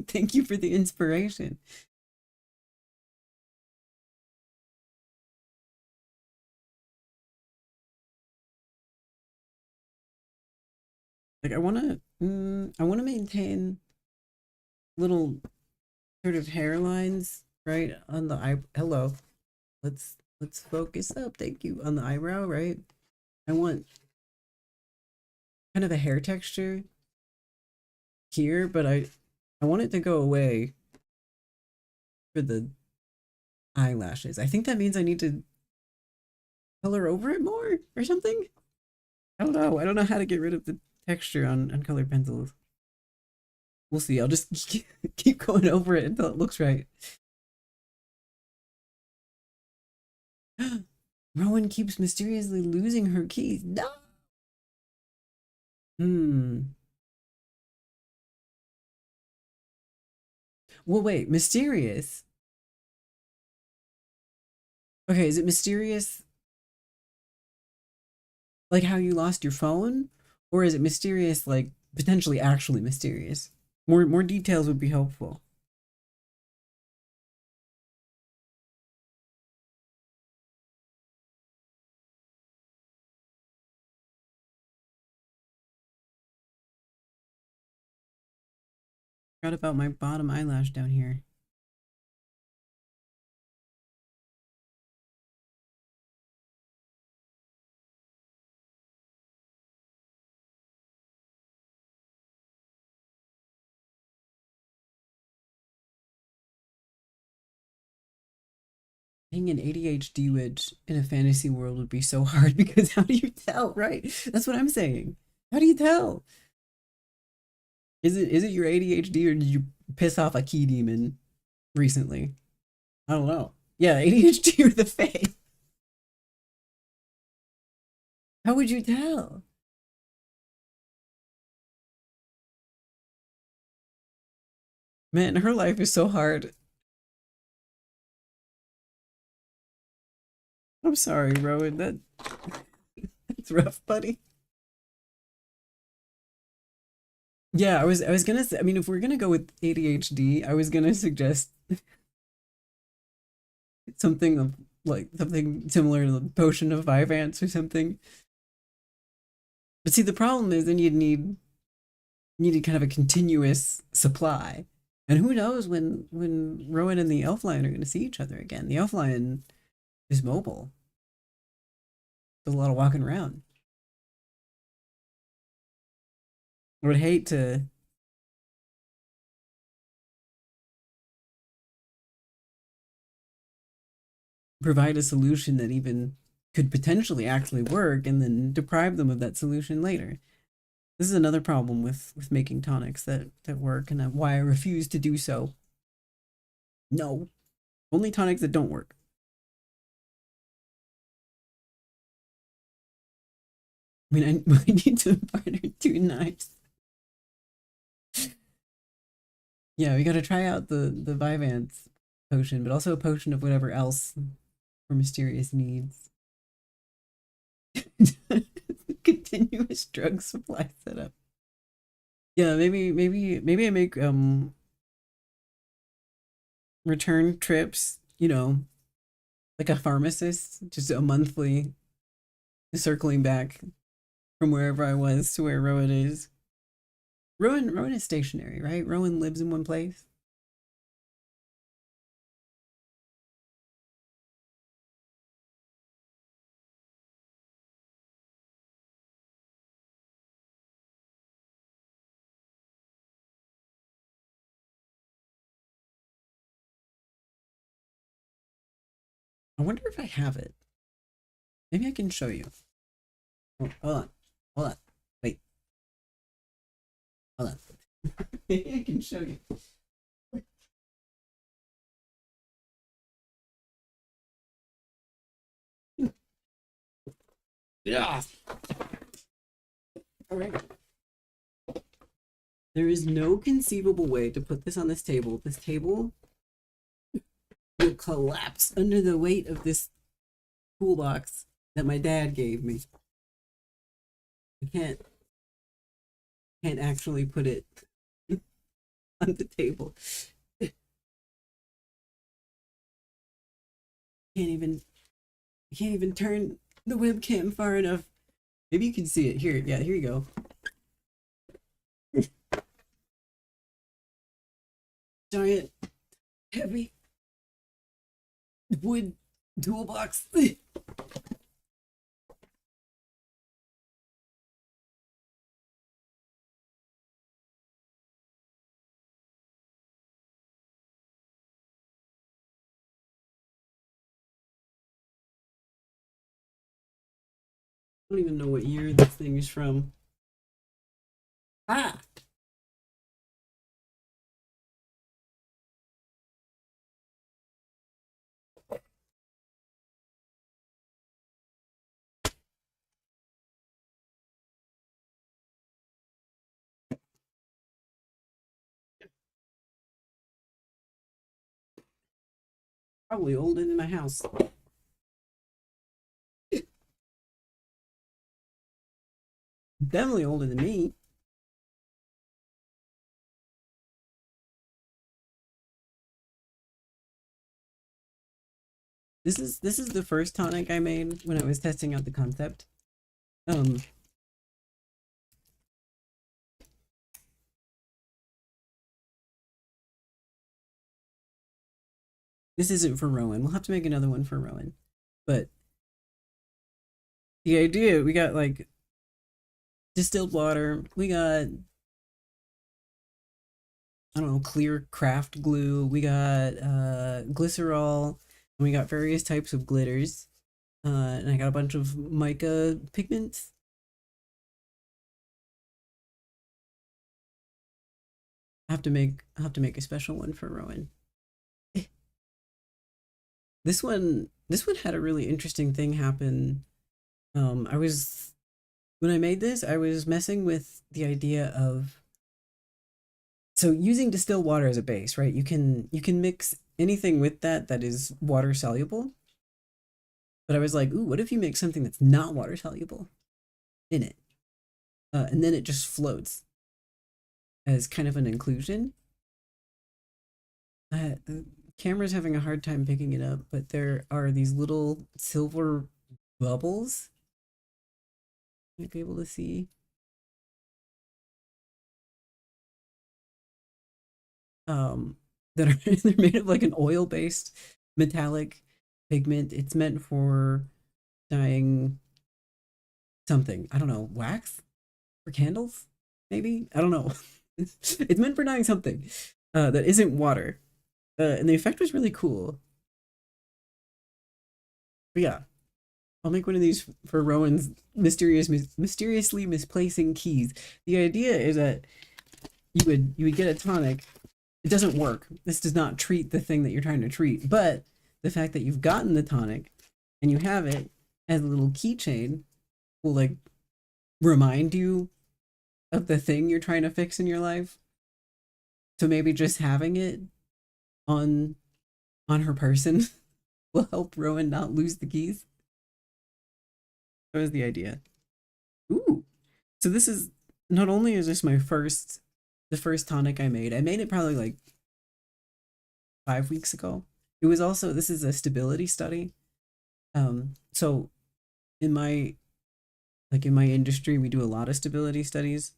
Thank you for the inspiration. Like I want to maintain little sort of hairlines right on the eye. Hello. Let's focus up. Thank you. On the eyebrow, right? I want kind of a hair texture here, but I want it to go away for the eyelashes. I think that means I need to color over it more or something. I don't know. I don't know how to get rid of the texture on colored pencils. We'll see. I'll just keep going over it until it looks right. Rowan keeps mysteriously losing her keys. No. Hmm. Well, wait. Mysterious. Okay, is it mysterious like how you lost your phone, or is it mysterious like potentially actually mysterious? More details would be helpful. Forgot about my bottom eyelash down here. Being an ADHD witch in a fantasy world would be so hard because how do you tell, right? That's what I'm saying. How do you tell? Is it your ADHD or did you piss off a key demon recently? I don't know. Yeah, ADHD or the Fae. How would you tell? Man, her life is so hard. I'm sorry, Rowan. That's rough, buddy. Yeah, I was gonna say, I mean, if we're gonna go with ADHD, I was gonna suggest something of like something similar to the potion of Vyvanse or something. But see, the problem is then you'd need kind of a continuous supply. And who knows when Rowan and the elf lion are gonna see each other again. The elf lion is mobile. Does a lot of walking around. I would hate to provide a solution that even could potentially actually work and then deprive them of that solution later. This is another problem with making tonics that work and why I refuse to do so. No, only tonics that don't work. I mean, I need to barter 2 knives. Yeah, we got to try out the Vyvanse potion, but also a potion of whatever else for mysterious needs. Continuous drug supply setup. Yeah, maybe I make return trips, like a pharmacist, just a monthly circling back from wherever I was to where Rowan is. Rowan is stationary, right? Rowan lives in one place. I wonder if I have it. Maybe I can show you. Oh, hold on. Hold on. Wait. Hold on. Maybe I can show you. Yeah. All right. There is no conceivable way to put this on this table. This table will collapse under the weight of this toolbox that my dad gave me. I can't actually put it on the table. Can't even I can't even turn the webcam far enough. Maybe you can see it here. Yeah, here you go. Giant, heavy wood toolbox. don't even know what year this thing is from. Ah! Probably older than my house. Definitely older than me. This is the first tonic I made when I was testing out the concept. Um, this isn't for Rowan. We'll have to make another one for Rowan. But the idea, we got like distilled water. We got, I don't know, clear craft glue. We got glycerol. And we got various types of glitters. And I got a bunch of mica pigments. I have to make a special one for Rowan. This one had a really interesting thing happen. I was when I made this, I was messing with the idea of so using distilled water as a base, right? You can mix anything with that is water soluble. But I was like, ooh, what if you make something that's not water soluble in it, and then it just floats as kind of an inclusion. The camera's having a hard time picking it up, but there are these little silver bubbles. Might be able to see. That are they're made of like an oil-based metallic pigment. It's meant for dyeing something. I don't know, wax for candles, maybe. I don't know. It's meant for dyeing something that isn't water, and the effect was really cool. But yeah, I'll make one of these for Rowan's mysteriously misplacing keys. The idea is that you would get a tonic. It doesn't work. This does not treat the thing that you're trying to treat. But the fact that you've gotten the tonic and you have it as a little keychain will like remind you of the thing you're trying to fix in your life. So maybe just having it on on her person will help Rowan not lose the keys. That was the idea. Ooh. So this is not only is this the first tonic I made. I made it probably like 5 weeks ago. It was also this is a stability study. So in my in my industry, we do a lot of stability studies.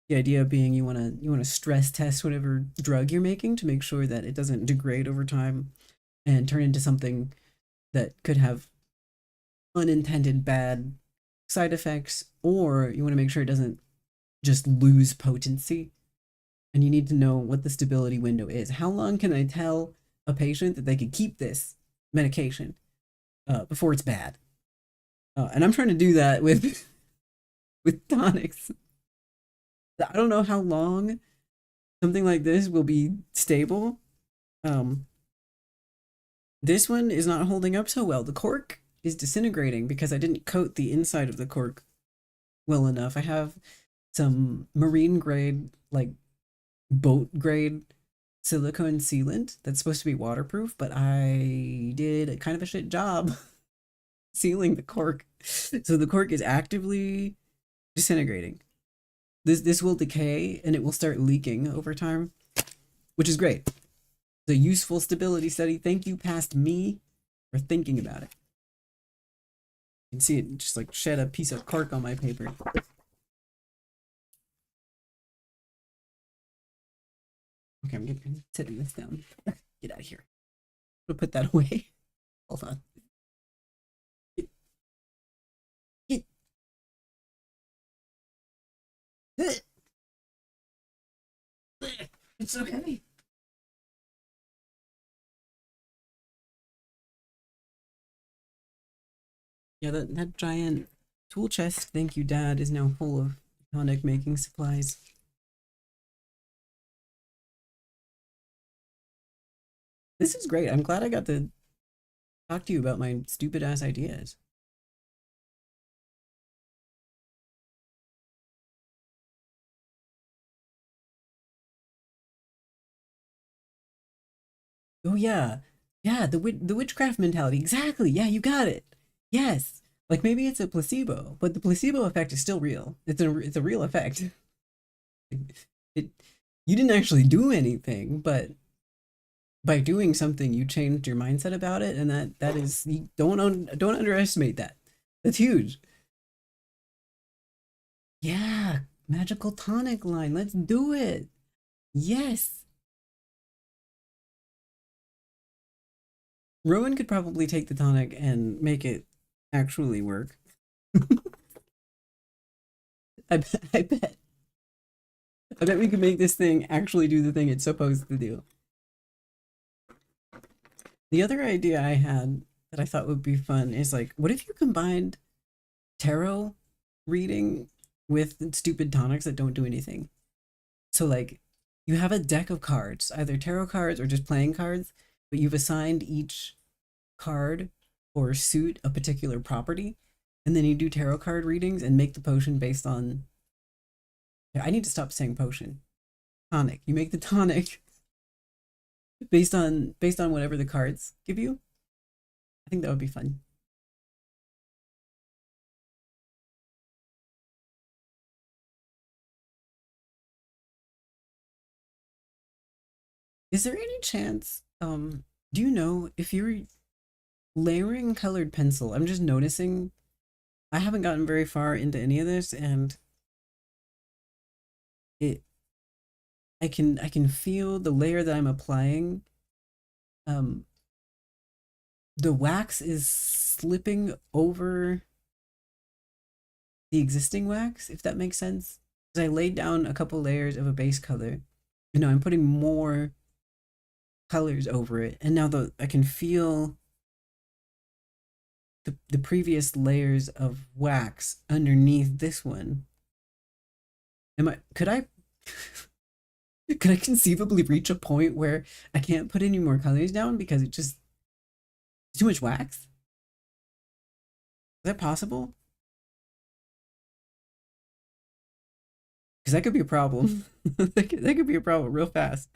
The idea being you want to stress test whatever drug you're making to make sure that it doesn't degrade over time and turn into something that could have unintended bad side effects, or you want to make sure it doesn't just lose potency. And you need to know what the stability window is. How long can I tell a patient that they could keep this medication before it's bad? And I'm trying to do that with with tonics. I don't know how long something like this will be stable. Um, this one is not holding up so well. The cork is disintegrating because I didn't coat the inside of the cork well enough. I have some marine grade, like boat grade silicone sealant that's supposed to be waterproof, but I did a kind of a shit job sealing the cork. So the cork is actively disintegrating. This will decay and it will start leaking over time, which is great. The useful stability study. Thank you, past me, for thinking about it. You can see it just like shed a piece of cork on my paper. Okay, I'm setting this down. Get out of here. I'm gonna put that away. Hold on. It's so heavy. Yeah, that giant tool chest, thank you, Dad, is now full of tonic making supplies. This is great. I'm glad I got to talk to you about my stupid ass ideas. Oh yeah. Yeah, the witchcraft mentality. Exactly. Yeah, you got it. Yes. Like maybe it's a placebo, but the placebo effect is still real. It's a real effect. It you didn't actually do anything, but by doing something you changed your mindset about it, and that is, you don't underestimate that. That's huge. Yeah, magical tonic line. Let's do it. Yes. Rowan could probably take the tonic and make it actually work. I bet. I bet we could make this thing actually do the thing it's supposed to do. The other idea I had that I thought would be fun is like, what if you combined tarot reading with stupid tonics that don't do anything? So like, you have a deck of cards, either tarot cards or just playing cards, but you've assigned each card or suit a particular property, and then you do tarot card readings and make the potion based on. I need to stop saying potion. Tonic. You make the tonic based on whatever the cards give you. I think that would be fun. Is there any chance? Do you know if you're layering colored pencil? I'm just noticing I haven't gotten very far into any of this, and it I can feel the layer that I'm applying. Um, the wax is slipping over the existing wax, if that makes sense. Because I laid down a couple layers of a base color, and now I'm putting more colors over it, and now I can feel the previous layers of wax underneath this one. Am I? Could I? Could I conceivably reach a point where I can't put any more colors down because it just too much wax? Is that possible? Because that could be a problem. That could be a problem real fast.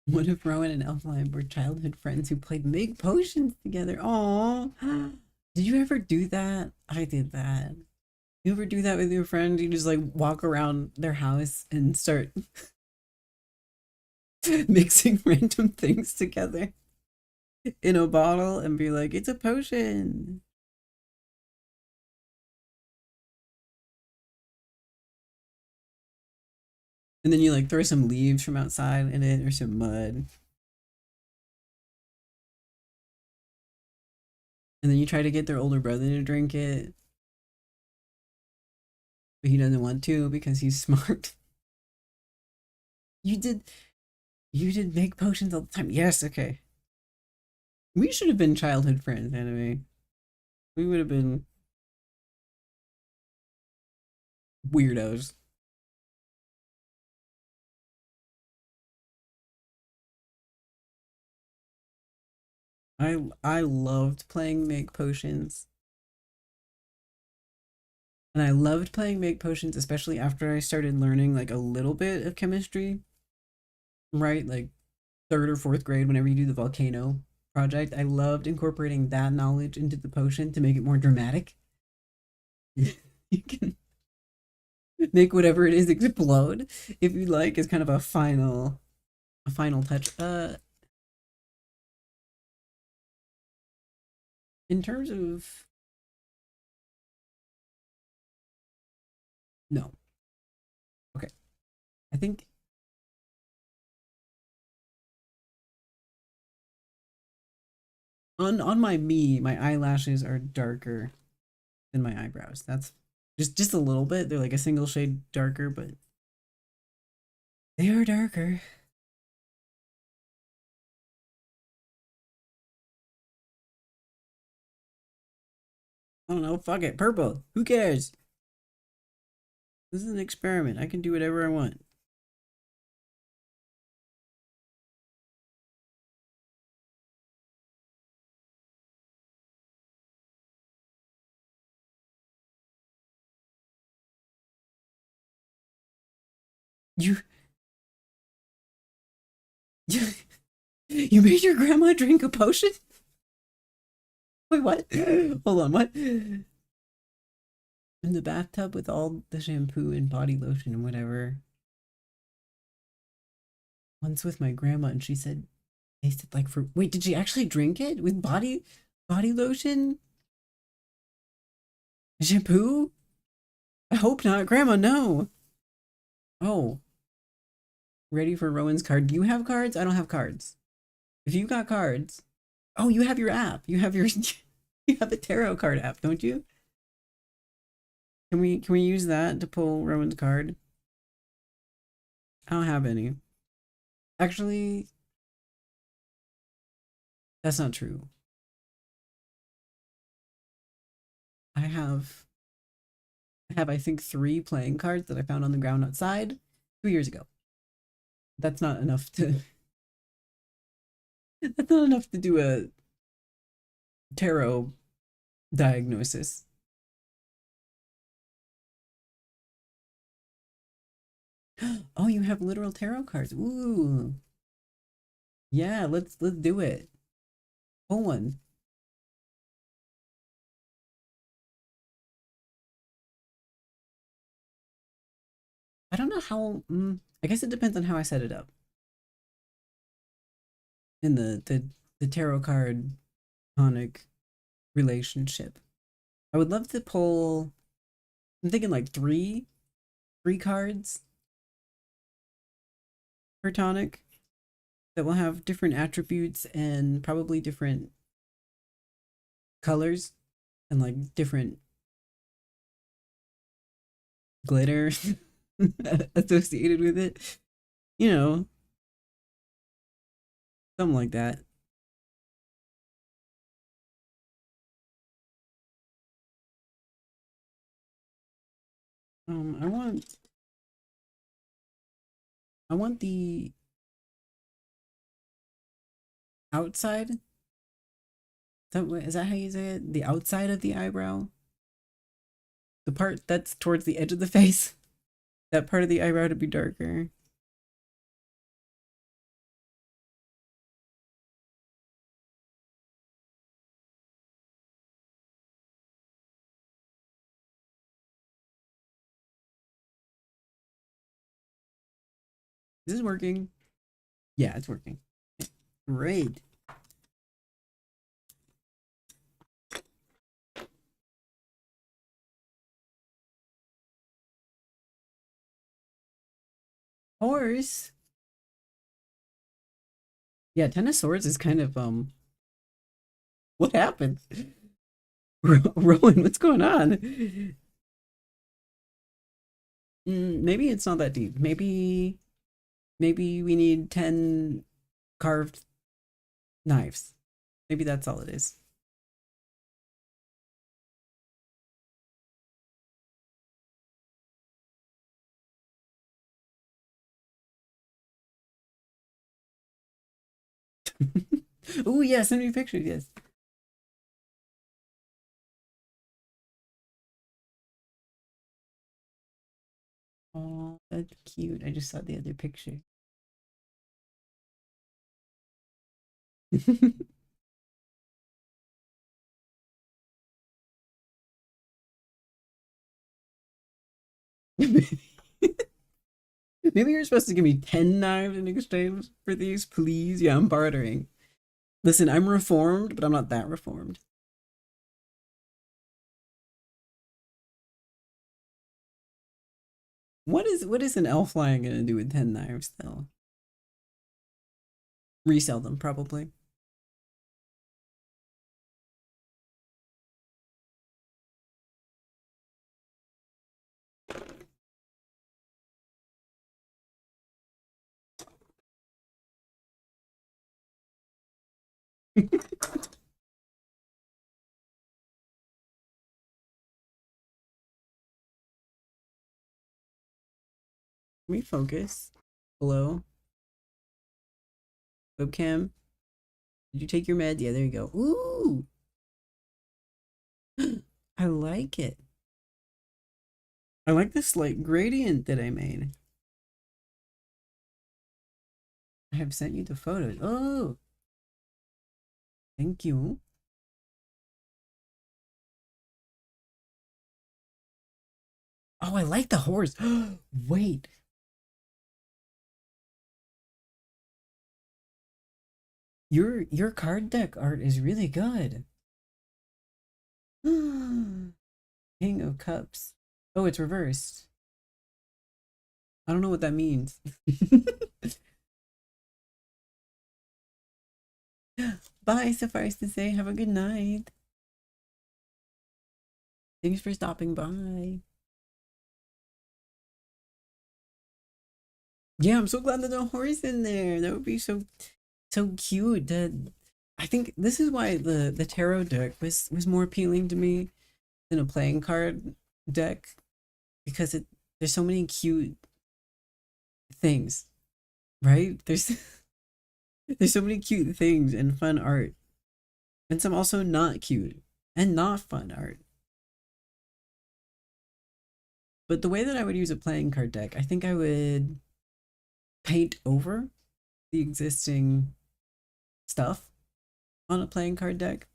What if Rowan and Elfline were childhood friends who played Make Potions together? Oh, did you ever do that? I did that. You ever do that with your friends? You just like walk around their house and start mixing random things together in a bottle and be like, it's a potion. And then you like throw some leaves from outside in it or some mud. And then you try to get their older brother to drink it, but he doesn't want to because he's smart. You did you did make potions all the time. Yes, okay. We should have been childhood friends anyway. We would have been weirdos. I loved playing make potions. And I loved playing make potions, especially after I started learning like a little bit of chemistry, right? Like third or fourth grade, whenever you do the volcano project, I loved incorporating that knowledge into the potion to make it more dramatic. You can make whatever it is explode if you like, as kind of a final touch. In terms of, no. Okay. I think on my eyelashes are darker than my eyebrows. That's just a little bit. They're like a single shade darker, but They are darker. I don't know. Fuck it. Purple. Who cares? This is an experiment. I can do whatever I want. You, you, you made your grandma drink a potion? Wait, what? Hold on, what? In the bathtub with all the shampoo and body lotion and whatever. Once with my grandma, and she said tasted like fruit. Wait, did she actually drink it with body lotion? Shampoo? I hope not. Grandma, no. Oh, ready for Rowan's card. Do you have cards? I don't have cards. If you got cards, oh, you have your app. You have your you have a tarot card app, don't you? Can we use that to pull Rowan's card? I don't have any. Actually, that's not true. I have I think 3 playing cards that I found on the ground outside 2 years ago. That's not enough to that's not enough to do a tarot diagnosis. Oh, you have literal tarot cards. Ooh. Yeah, let's do it. Pull one. I don't know how I guess it depends on how I set it up. In the tarot card tonic relationship. I would love to pull I'm thinking like three cards per tonic that will have different attributes and probably different colors and like different glitter associated with it. You know, something like that. I want the outside. Is that how you say it? The outside of the eyebrow? The part that's towards the edge of the face? That part of the eyebrow to be darker. Is this working? Yeah, it's working. Great. Horse. Yeah, Ten of Swords is kind of what happened? Rowan, what's going on? Maybe it's not that deep. Maybe we need 10 carved knives. Maybe that's all it is. Oh yeah, send me pictures, yes. Oh, that's cute. I just saw the other picture. Maybe you're supposed to give me 10 knives in exchange for these, please. Yeah, I'm bartering. Listen, I'm reformed, but I'm not that reformed. What is an elf lion gonna do with 10 knives though? Resell them probably. Let me focus. Hello? Webcam? Did you take your med? Yeah, there you go. Ooh! I like it. I like this slight gradient that I made. I have sent you the photos. Oh! Thank you. Oh, I like the horse. Wait. Your card deck art is really good. King of Cups. Oh, it's reversed. I don't know what that means. Bye, suffice to say, have a good night. Thanks for stopping by. Yeah, I'm so glad there's a horse in there. That would be so cute. I think this is why the tarot deck was more appealing to me than a playing card deck, because there's so many cute things, right? There's so many cute things and fun art, and some also not cute and not fun art. But the way that I would use a playing card deck, I think I would paint over the existing stuff on a playing card deck,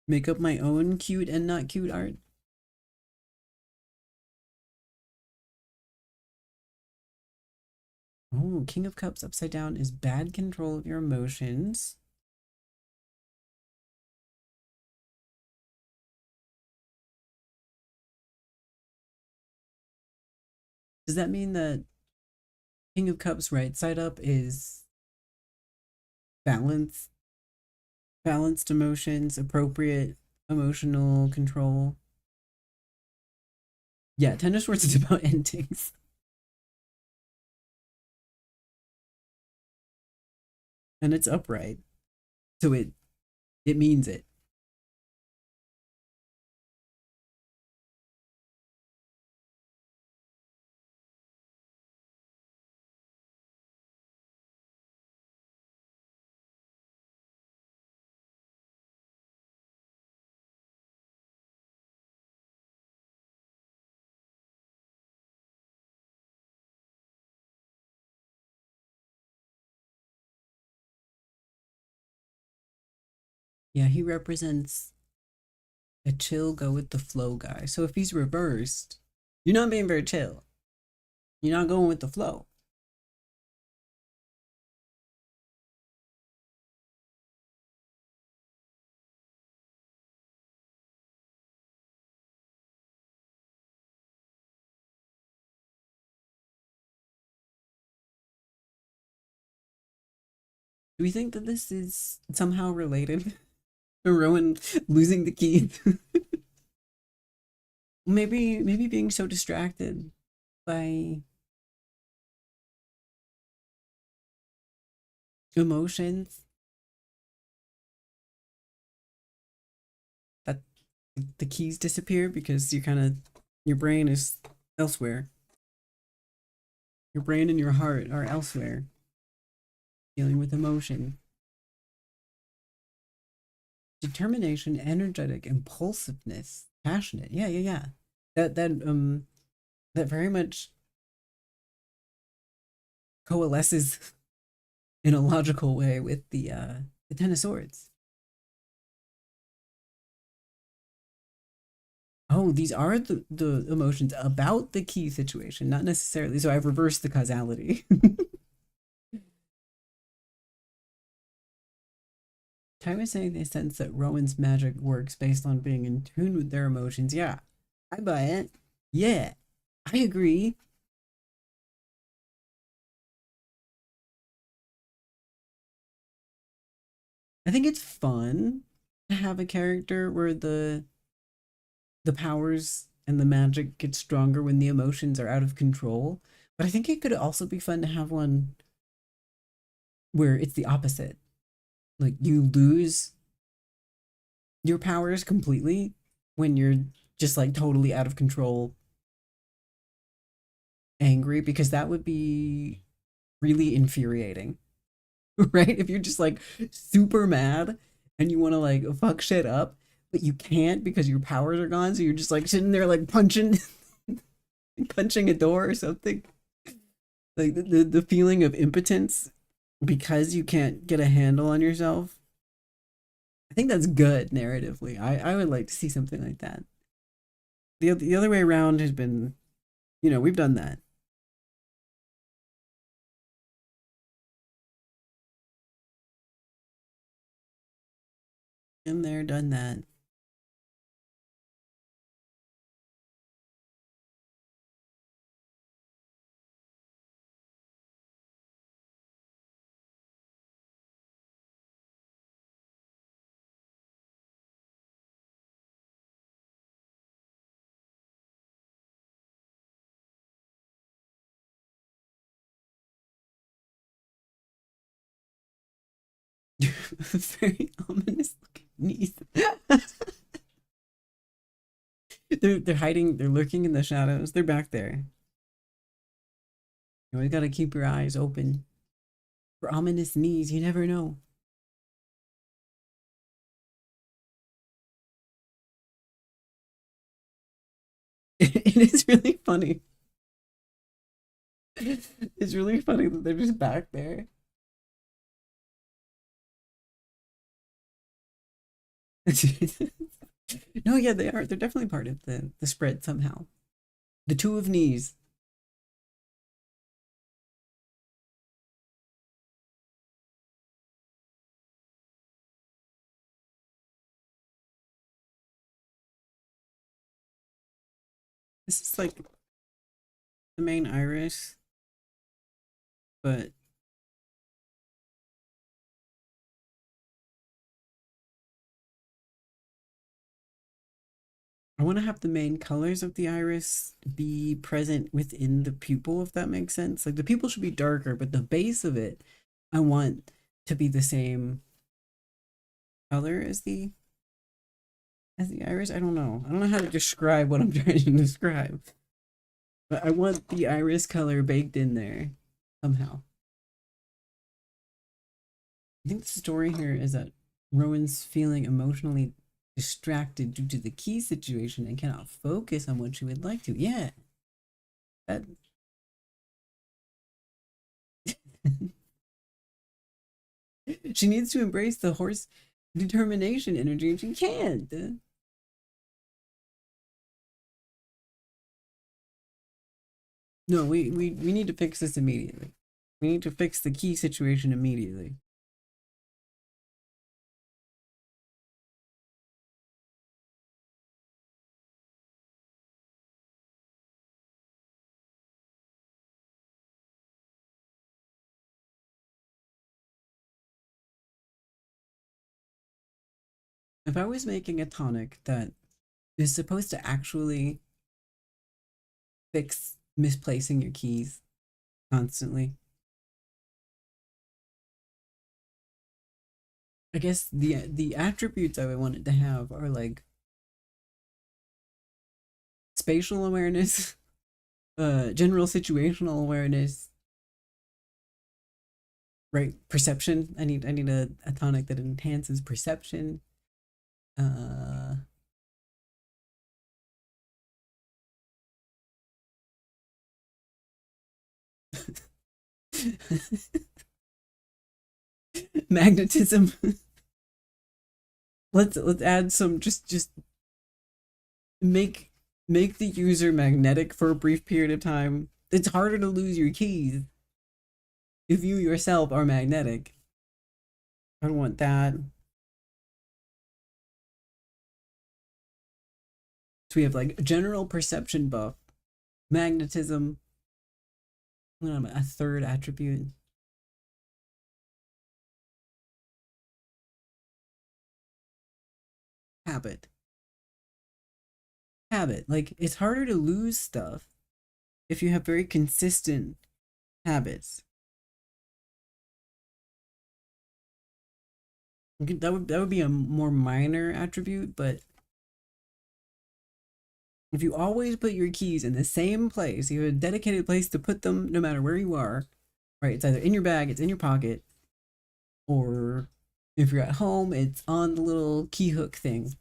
make up my own cute and not cute art. Oh, King of Cups upside down is bad control of your emotions. Does that mean that King of Cups right side up is balance, balanced emotions, appropriate emotional control? Yeah, Ten of Swords is about endings. And it's upright. So it means it. Yeah, he represents a chill, go with the flow guy. So if he's reversed, you're not being very chill. You're not going with the flow. Do we think that this is somehow related to Rowan losing the key? Maybe being so distracted by emotions that the keys disappear because your brain is elsewhere. Your brain and your heart are elsewhere, dealing with emotion. Determination, energetic, impulsiveness, passionate. Yeah. That very much coalesces in a logical way with the Ten of Swords. Oh, these are the emotions about the key situation, not necessarily. So I've reversed the causality. Time is saying they sense that Rowan's magic works based on being in tune with their emotions. Yeah, I buy it. Yeah, I agree. I think it's fun to have a character where the powers and the magic get stronger when the emotions are out of control. But I think it could also be fun to have one where it's the opposite. Like you lose your powers completely when you're just like totally out of control, angry, because that would be really infuriating. Right? If you're just like super mad and you want to like fuck shit up, but you can't because your powers are gone, so you're just like sitting there like punching punching a door or something. Like the feeling of impotence because you can't get a handle on yourself. I think that's good narratively. I would like to see something like that. The other way around has been, we've done that. Been there, done that. Very ominous looking knees. They're hiding. They're lurking in the shadows. They're back there. You always got to keep your eyes open for ominous knees. You never know. It is really funny. It's really funny that they're just back there. No, yeah, they are. They're definitely part of the spread somehow. The two of knees. This is like the main iris, but I want to have the main colors of the iris be present within the pupil, if that makes sense. Like the pupil should be darker, but the base of it, I want to be the same color as the iris. I don't know. I don't know how to describe what I'm trying to describe, but I want the iris color baked in there somehow. I think the story here is that Rowan's feeling emotionally distracted due to the key situation and cannot focus on what she would like to. Yeah, that. She needs to embrace the horse determination energy, and she can't. No, we need to fix this immediately. We need to fix the key situation immediately. If I was making a tonic that is supposed to actually fix misplacing your keys constantly, I guess the attributes I would want it to have are like spatial awareness, general situational awareness, right? Perception. I need a tonic that enhances perception. Uh, magnetism. Let's add some, just make make the user magnetic for a brief period of time. It's harder to lose your keys if you yourself are magnetic. I don't want that. So we have like general perception buff, magnetism. A third attribute. Habit. Habit. Like it's harder to lose stuff if you have very consistent habits. That would be a more minor attribute, but if you always put your keys in the same place, you have a dedicated place to put them no matter where you are, right? It's either in your bag, it's in your pocket, or if you're at home, it's on the little key hook thing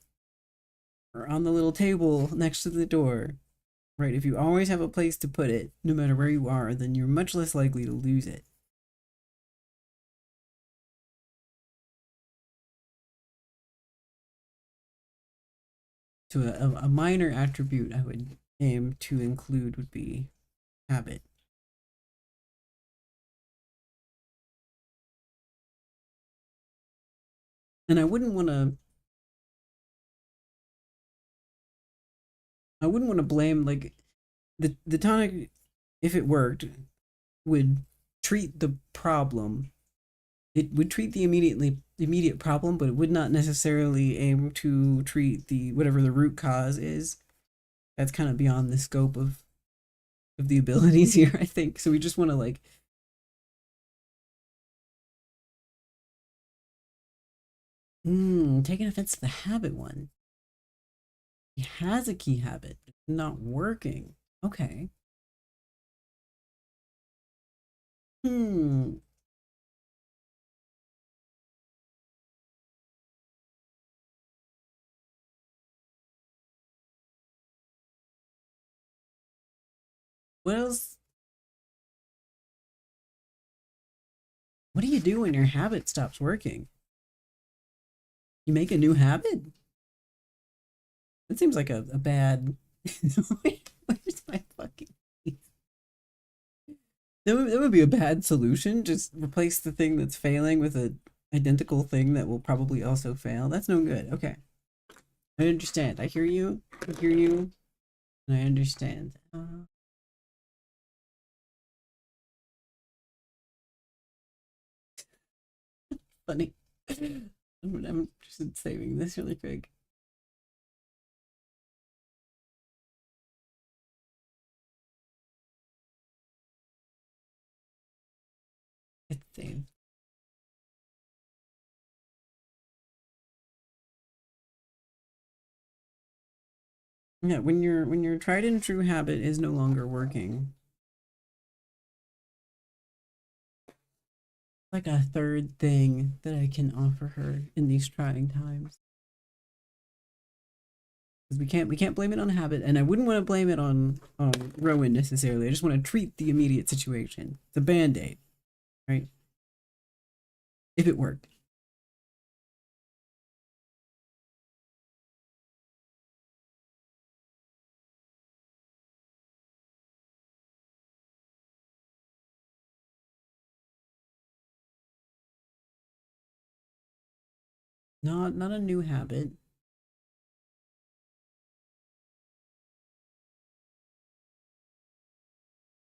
or on the little table next to the door, right? If you always have a place to put it, no matter where you are, then you're much less likely to lose it. So a minor attribute I would aim to include would be habit. And I wouldn't want to blame like the tonic, if it worked, would treat the problem. It would treat the immediate problem, but it would not necessarily aim to treat the whatever the root cause is. That's kind of beyond the scope of the abilities here, I think. So we just want to like taking offense to the habit one. He has a key habit, but it's not working. Okay. Hmm. What else? What do you do when your habit stops working? You make a new habit? That seems like a bad. Where's my fucking. That would be a bad solution. Just replace the thing that's failing with a identical thing that will probably also fail. That's no good. Okay. I understand. I hear you. I hear you. And I understand. Funny. I'm just saving this really quick. It's saved. Yeah, when your tried and true habit is no longer working, like a third thing that I can offer her in these trying times. Because we can't blame it on habit, and I wouldn't want to blame it on Rowan necessarily. I just want to treat the immediate situation. It's a band-aid, right? If it worked. Not a new habit.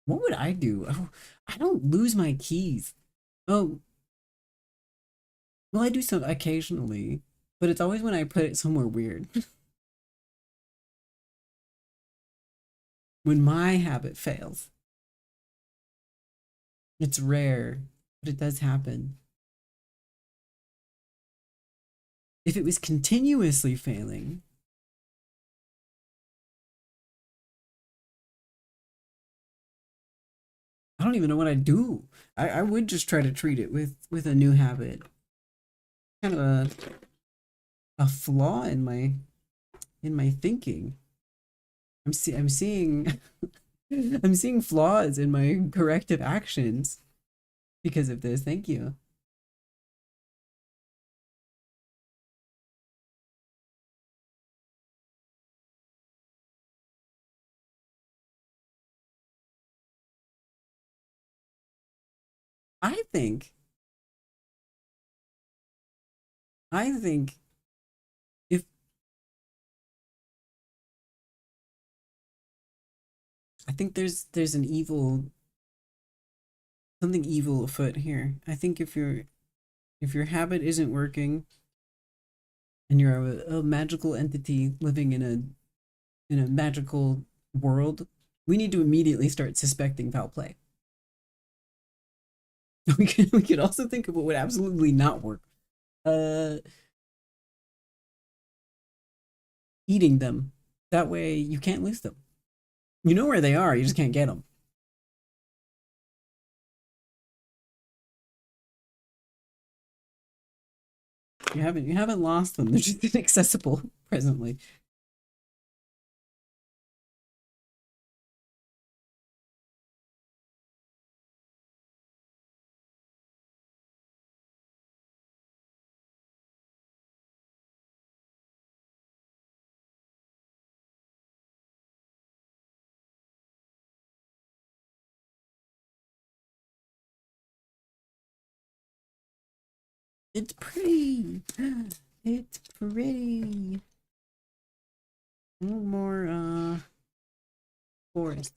What would I do? Oh, I don't lose my keys. Oh, well, I do so occasionally, but it's always when I put it somewhere weird. When my habit fails. It's rare, but it does happen. If it was continuously failing, I don't even know what I'd do. I would just try to treat it with a new habit. Kind of a flaw in my thinking. I'm seeing I'm seeing flaws in my corrective actions because of this. Thank you. I think I think if I think there's an evil something evil afoot here. I think if your habit isn't working and you're a magical entity living in a magical world, we need to immediately start suspecting foul play. We could also think of what would absolutely not work. uh eating them. That way you can't lose them. You know where they are, you just can't get them. You haven't lost them. They're just inaccessible presently. It's pretty. It's pretty. A little more forest.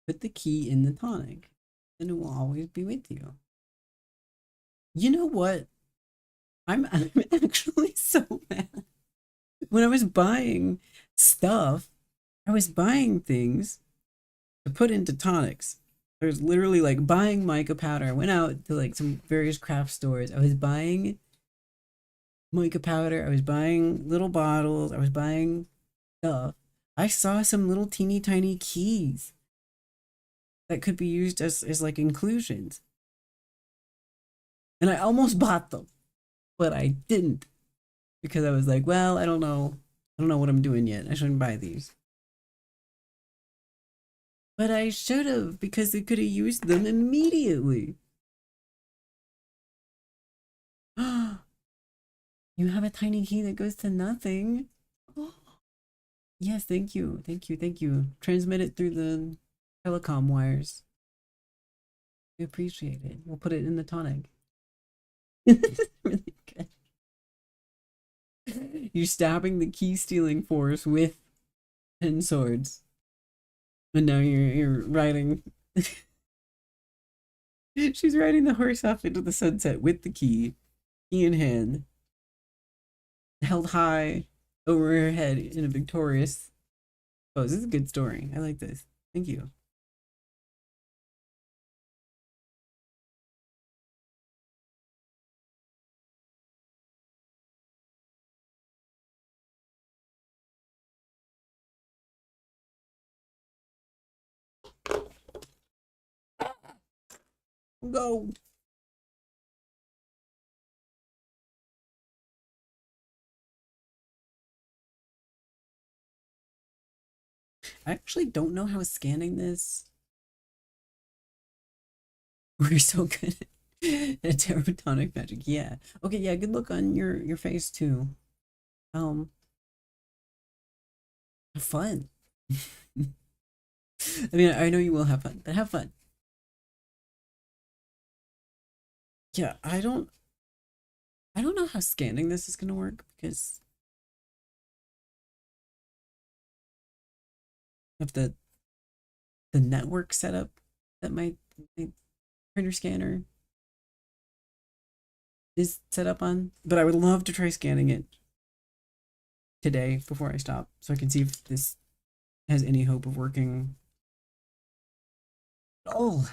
Put the key in the tonic, and it will always be with you. You know what? I'm actually so mad. When I was buying stuff, I was buying things to put into tonics. I was literally like buying mica powder. I went out to like some various craft stores. I was buying mica powder. I was buying little bottles. I was buying stuff. I saw some little teeny tiny keys that could be used as like inclusions. And I almost bought them, but I didn't because I was like, well, I don't know. I don't know what I'm doing yet. I shouldn't buy these. But I should have because I could have used them immediately. You have a tiny key that goes to nothing. Yes, thank you. Thank you. Thank you. Transmit it through the telecom wires. We appreciate it. We'll put it in the tonic. This is really good. You're stabbing the key stealing force with 10 swords. And now you're riding. She's riding the horse off into the sunset with the key in hand, held high over her head in a victorious pose. This is a good story. I like this. Thank you. Go. I actually don't know how scanning this. We're so good at terratonic magic. Yeah. Okay, yeah, good look on your face too. Um have fun. I mean, I know you will have fun, but have fun. Yeah, I don't know how scanning this is gonna work because of the network setup that my printer scanner is set up on. But I would love to try scanning it today before I stop so I can see if this has any hope of working. Oh,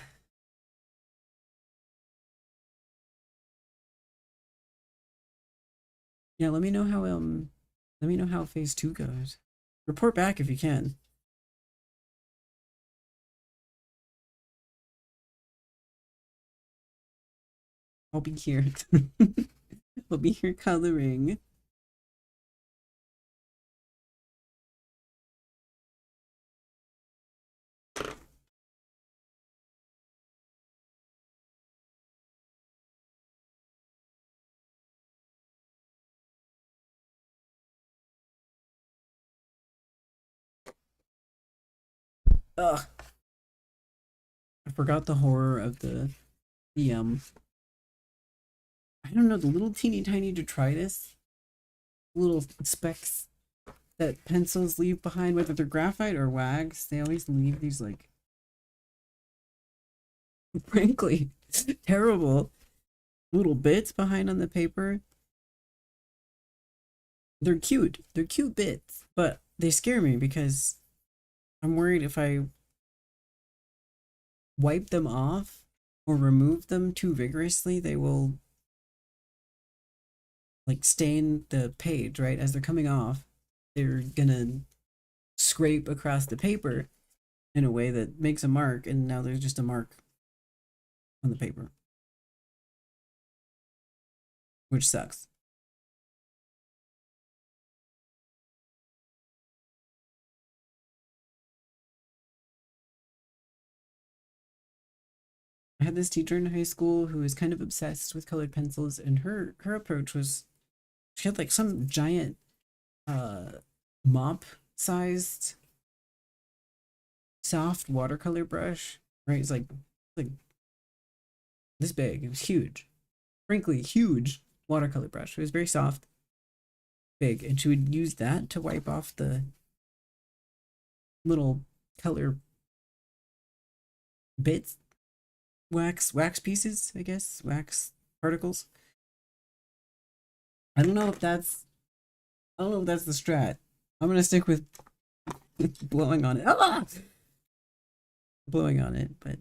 yeah, let me know how phase 2 goes. Report back if you can. I'll be here. I'll be here coloring. Ugh. I forgot the horror of the I don't know, the little teeny tiny detritus, little specks that pencils leave behind, whether they're graphite or wax. They always leave these like frankly terrible little bits behind on the paper. They're cute. They're cute bits, but they scare me because I'm worried if I wipe them off or remove them too vigorously, they will like stain the page, right? As they're coming off, they're gonna scrape across the paper in a way that makes a mark, and now there's just a mark on the paper, which sucks. I had this teacher in high school who was kind of obsessed with colored pencils, and her approach was she had like some giant uh mop sized soft watercolor brush, right? It's like this big. It was huge. Frankly, huge watercolor brush. It was very soft, big, and she would use that to wipe off the little color bits, wax pieces, I guess, wax particles. I don't know if that's I don't know if that's the strat. I'm gonna stick with blowing on it. Ah! Blowing on it, but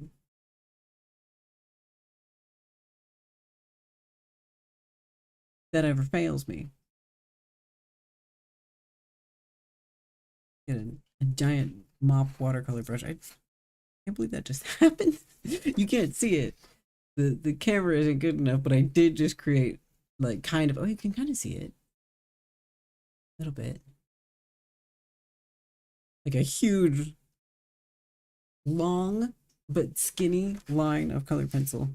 that ever fails me. Get a giant mop watercolor brush. I can't believe that just happened. You can't see it. The camera isn't good enough, but I did just create like kind of oh you can kind of see it a little bit. Like a huge long but skinny line of colored pencil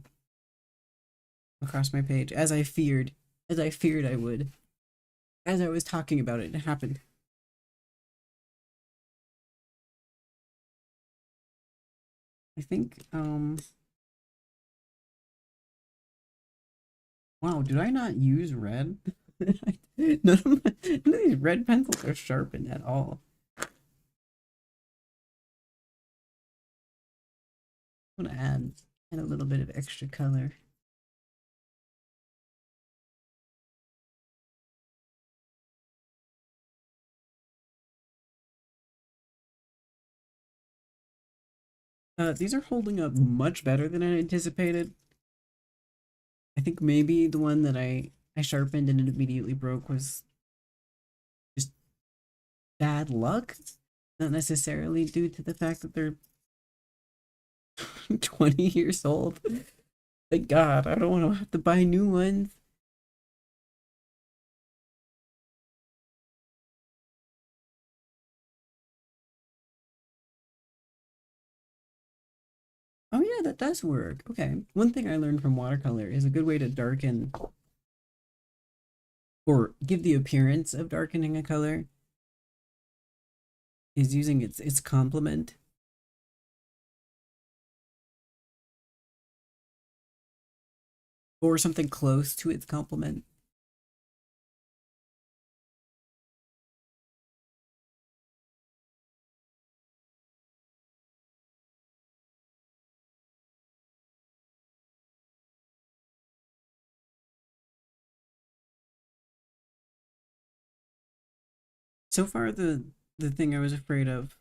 across my page as I feared I would. As I was talking about it, it happened. I think wow, did I not use red? None of these red pencils are sharpened at all. I'm gonna add a little bit of extra color. These are holding up much better than I anticipated. I think maybe the one that I sharpened and it immediately broke was just bad luck, not necessarily due to the fact that they're 20 years old. Thank God, I don't want to have to buy new ones. Oh yeah, that does work. Okay. One thing I learned from watercolor is a good way to darken or give the appearance of darkening a color is using its complement. Or something close to its complement. So far the thing I was afraid of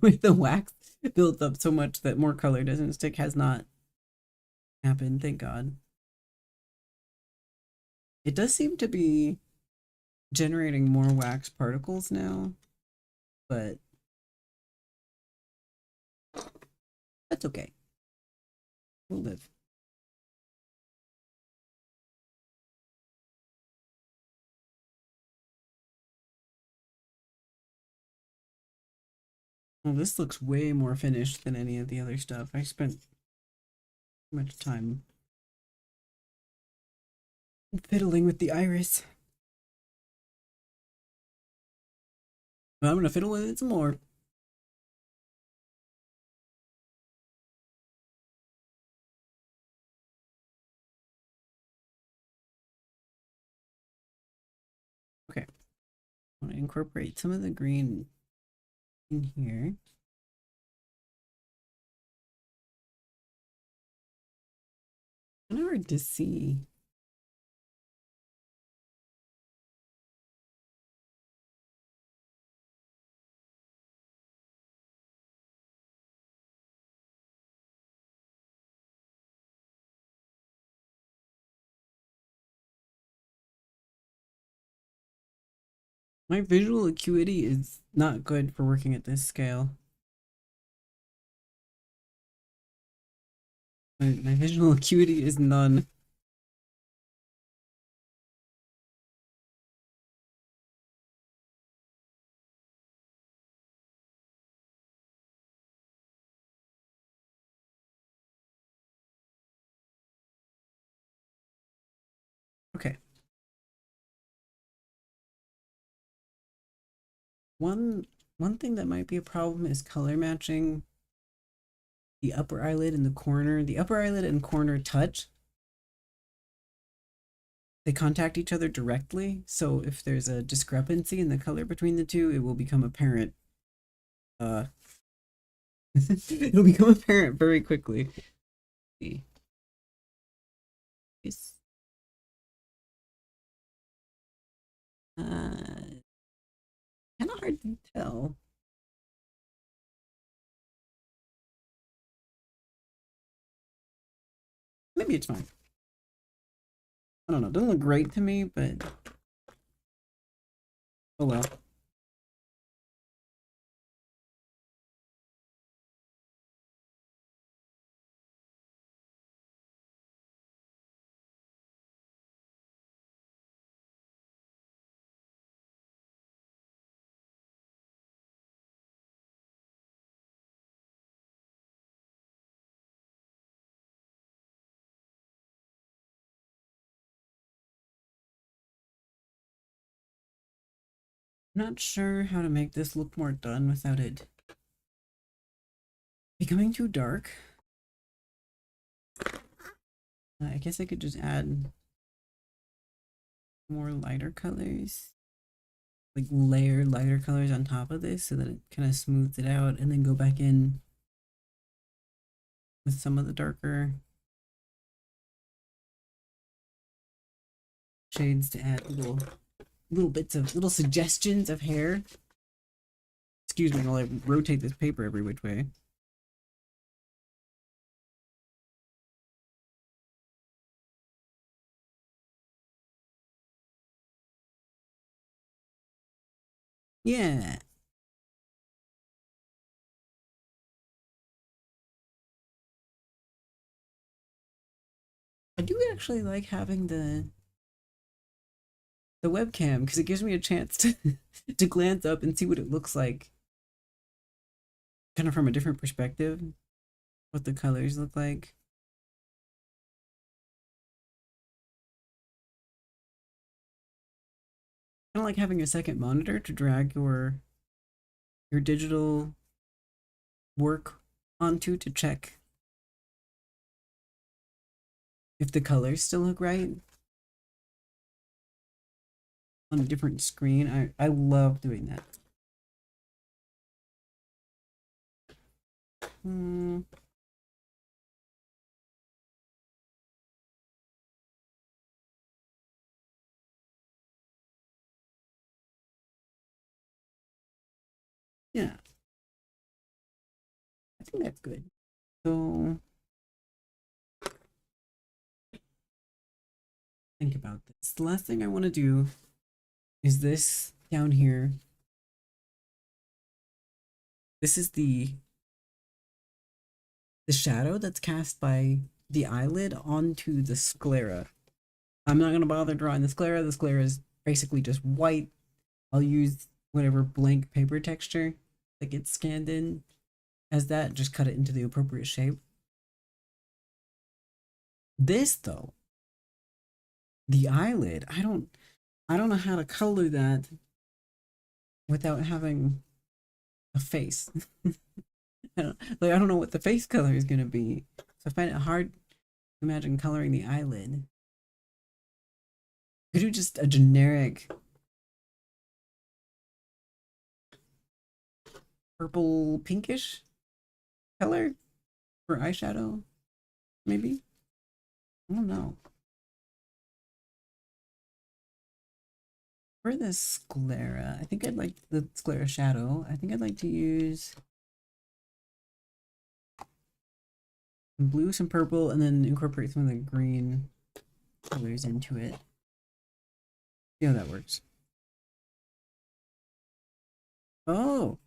with the wax built up so much that more color doesn't stick has not happened, thank God. It does seem to be generating more wax particles now, but that's okay. We'll live. Well, this looks way more finished than any of the other stuff. I spent much time fiddling with the iris. But I'm gonna fiddle with it some more. Okay, I want to incorporate some of the green in here. Kind of hard to see. My visual acuity is not good for working at this scale. My visual acuity is none. Okay. One thing that might be a problem is color matching the upper eyelid and the corner. The upper eyelid and corner touch. They contact each other directly, so if there's a discrepancy in the color between the two, it will become apparent. It'll become apparent very quickly. It's kind of hard to tell. Maybe it's fine. I don't know. It doesn't look great to me, but oh well. I'm not sure how to make this look more done without it becoming too dark. I guess I could just add more lighter colors. Like layer lighter colors on top of this so that it kind of smooths it out, and then go back in with some of the darker shades to add little bits of little suggestions of hair. Excuse me while I rotate this paper every which way. Yeah. I do actually like having the webcam because it gives me a chance to to glance up and see what it looks like kind of from a different perspective, what the colors look like. Kind of like having a second monitor to drag your digital work onto to check if the colors still look right on a different screen. I love doing that. Hmm. Yeah, I think that's good. So think about this. The last thing I want to do is this down here. This is the shadow that's cast by the eyelid onto the sclera. I'm not gonna bother drawing the sclera. The sclera is basically just white. I'll use whatever blank paper texture that gets scanned in as that, just cut it into the appropriate shape. This though, the eyelid, I don't know how to color that without having a face. I don't know what the face color is gonna be. So I find it hard to imagine coloring the eyelid. Could do just a generic purple pinkish color for eyeshadow, maybe? I don't know. For the sclera, I think I'd like the sclera shadow. I think I'd like to use some blue, some purple, and then incorporate some of the green colors into it. See how that works. Oh.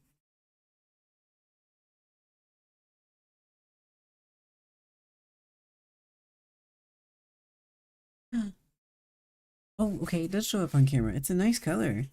Oh, okay, it does show up on camera. It's a nice color.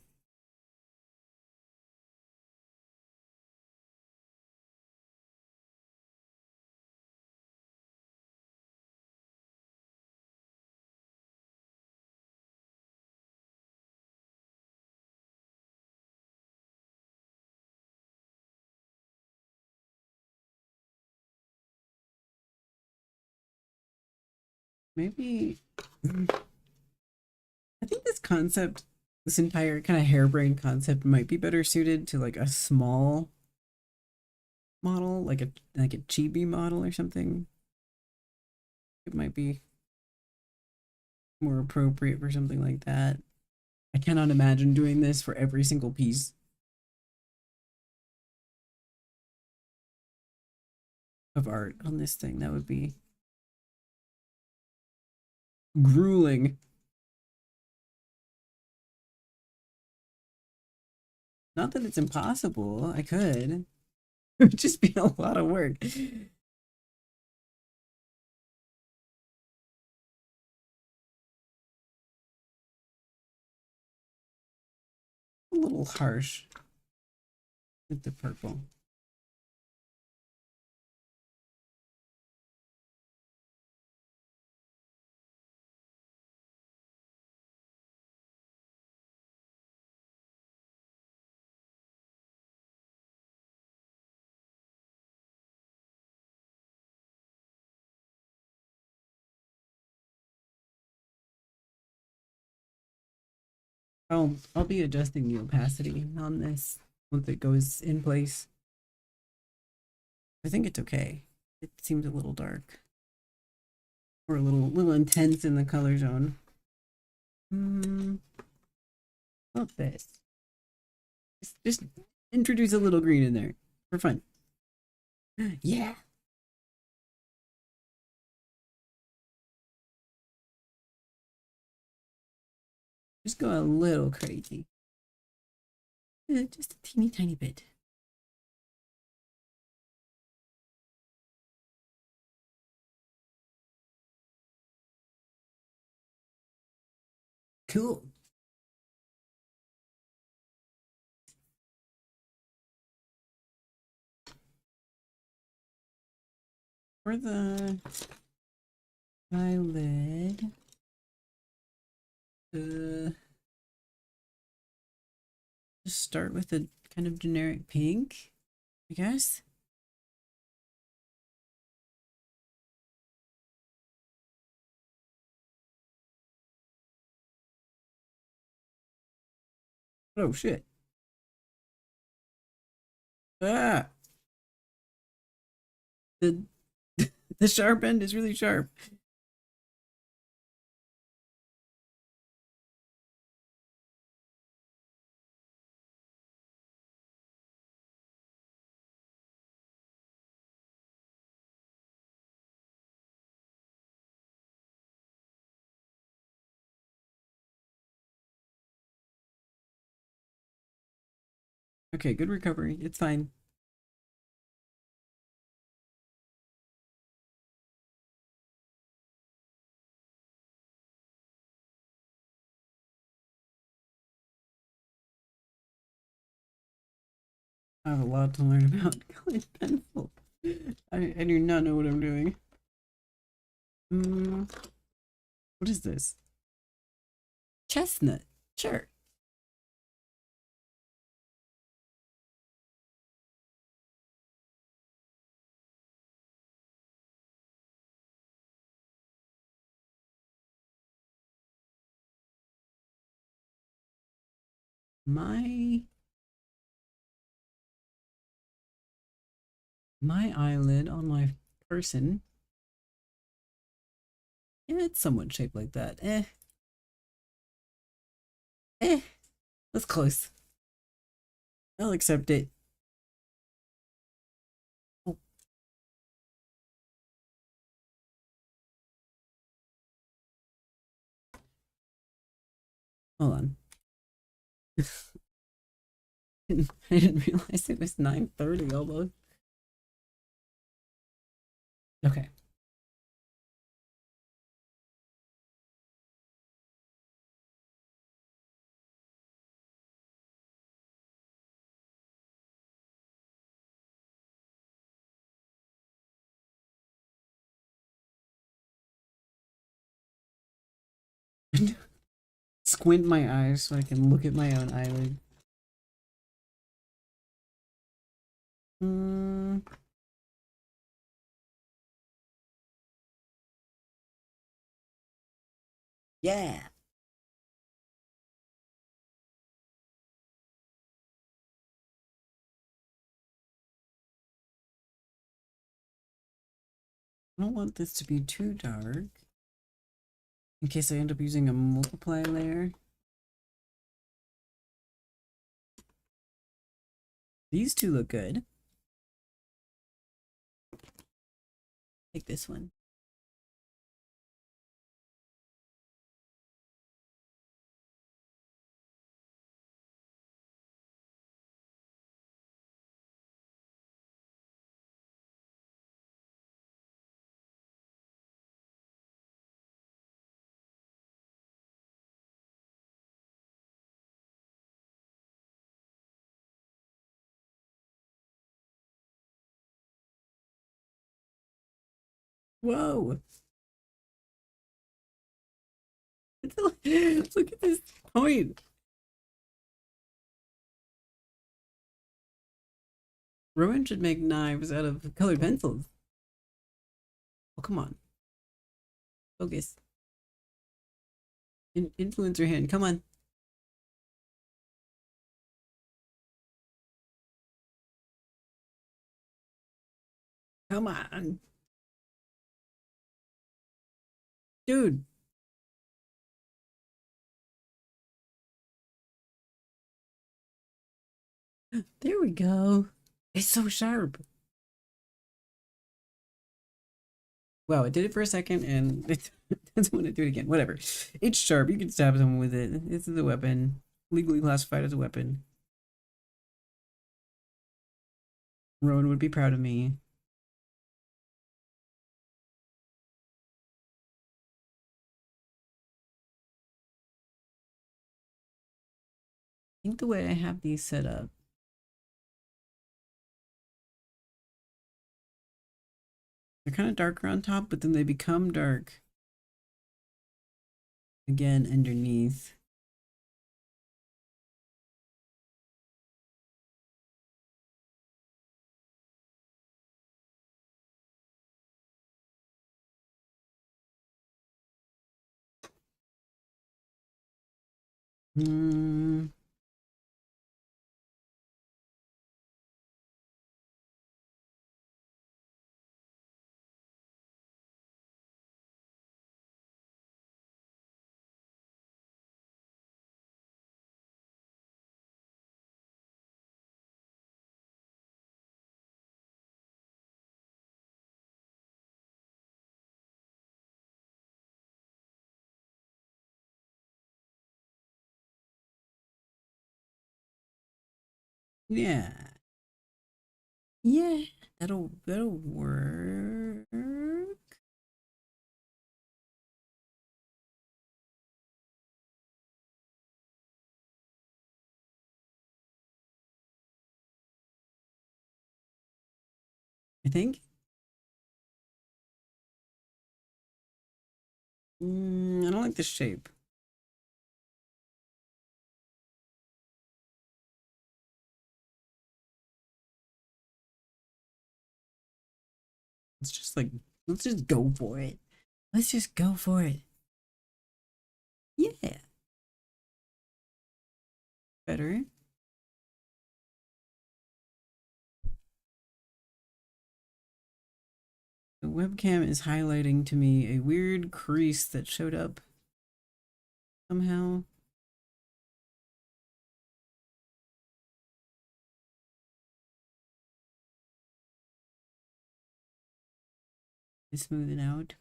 Maybe I think this concept, this entire kind of harebrained concept might be better suited to like a small model, like a chibi model or something. It might be more appropriate for something like that. I cannot imagine doing this for every single piece of art on this thing. That would be grueling. Not that it's impossible. I could. It would just be a lot of work. A little harsh with the purple. I'll be adjusting the opacity on this once it goes in place. I think it's okay. It seems a little dark or a little intense in the color zone. Hmm, not this. Just introduce a little green in there for fun. Yeah. Just go a little crazy. Just a teeny tiny bit. Cool. For the eyelid, just start with a kind of generic pink, I guess. Oh shit. Ah, the the sharp end is really sharp. Okay, good recovery. It's fine. I have a lot to learn about colored pencil. I do not know what I'm doing. Mm, what is this? Chestnut. Sure. My my eyelid on my person. Yeah, it's somewhat shaped like that. Eh, that's close. I'll accept it. Oh, hold on. I didn't realize it was 9:30 almost. Okay. Squint my eyes so I can look at my own eyelid. Mm, yeah. I don't want this to be too dark in case I end up using a multiply layer. These two look good. Like this one. Whoa! Look at this point. Rowan should make knives out of colored pencils. Oh, come on. Focus. Influencer hand. Come on. Come on. Dude. There we go. It's so sharp. Wow, it did it for a second and it doesn't want to do it again. Whatever. It's sharp. You can stab someone with it. This is a weapon. Legally classified as a weapon. Rowan would be proud of me. I think the way I have these set up, they're kind of darker on top, but then they become dark again underneath. Hmm. Yeah. Yeah. That'll work. I think. I don't like this shape. Let's just like, let's just go for it. Let's just go for it. Yeah. Better. The webcam is highlighting to me a weird crease that showed up somehow. I smooth it out.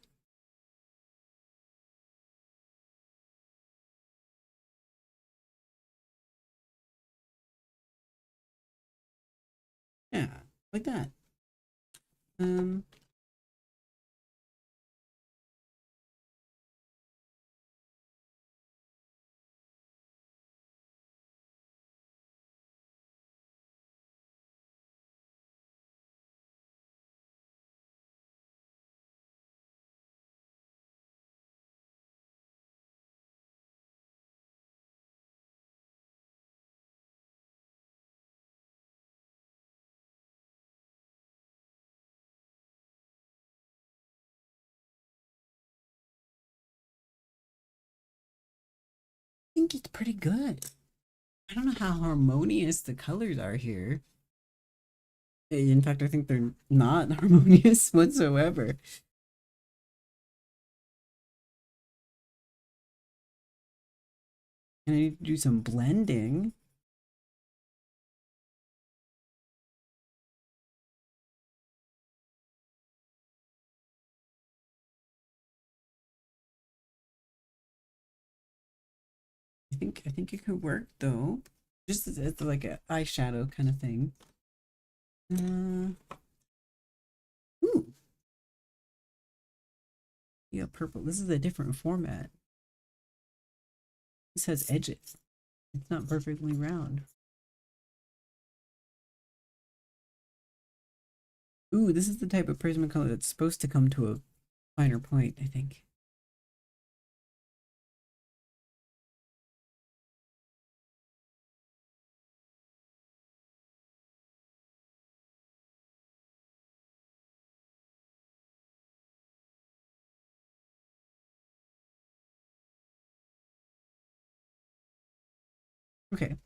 like that. Um, I think it's pretty good. I don't know how harmonious the colors are here. In fact, I think they're not harmonious whatsoever. And I need to do some blending. I think it could work though. Just as it's like an eyeshadow kind of thing. Ooh, yeah, purple. This is a different format. This has edges. It's not perfectly round. Ooh, this is the type of Prismacolor that's supposed to come to a finer point, I think. Okay,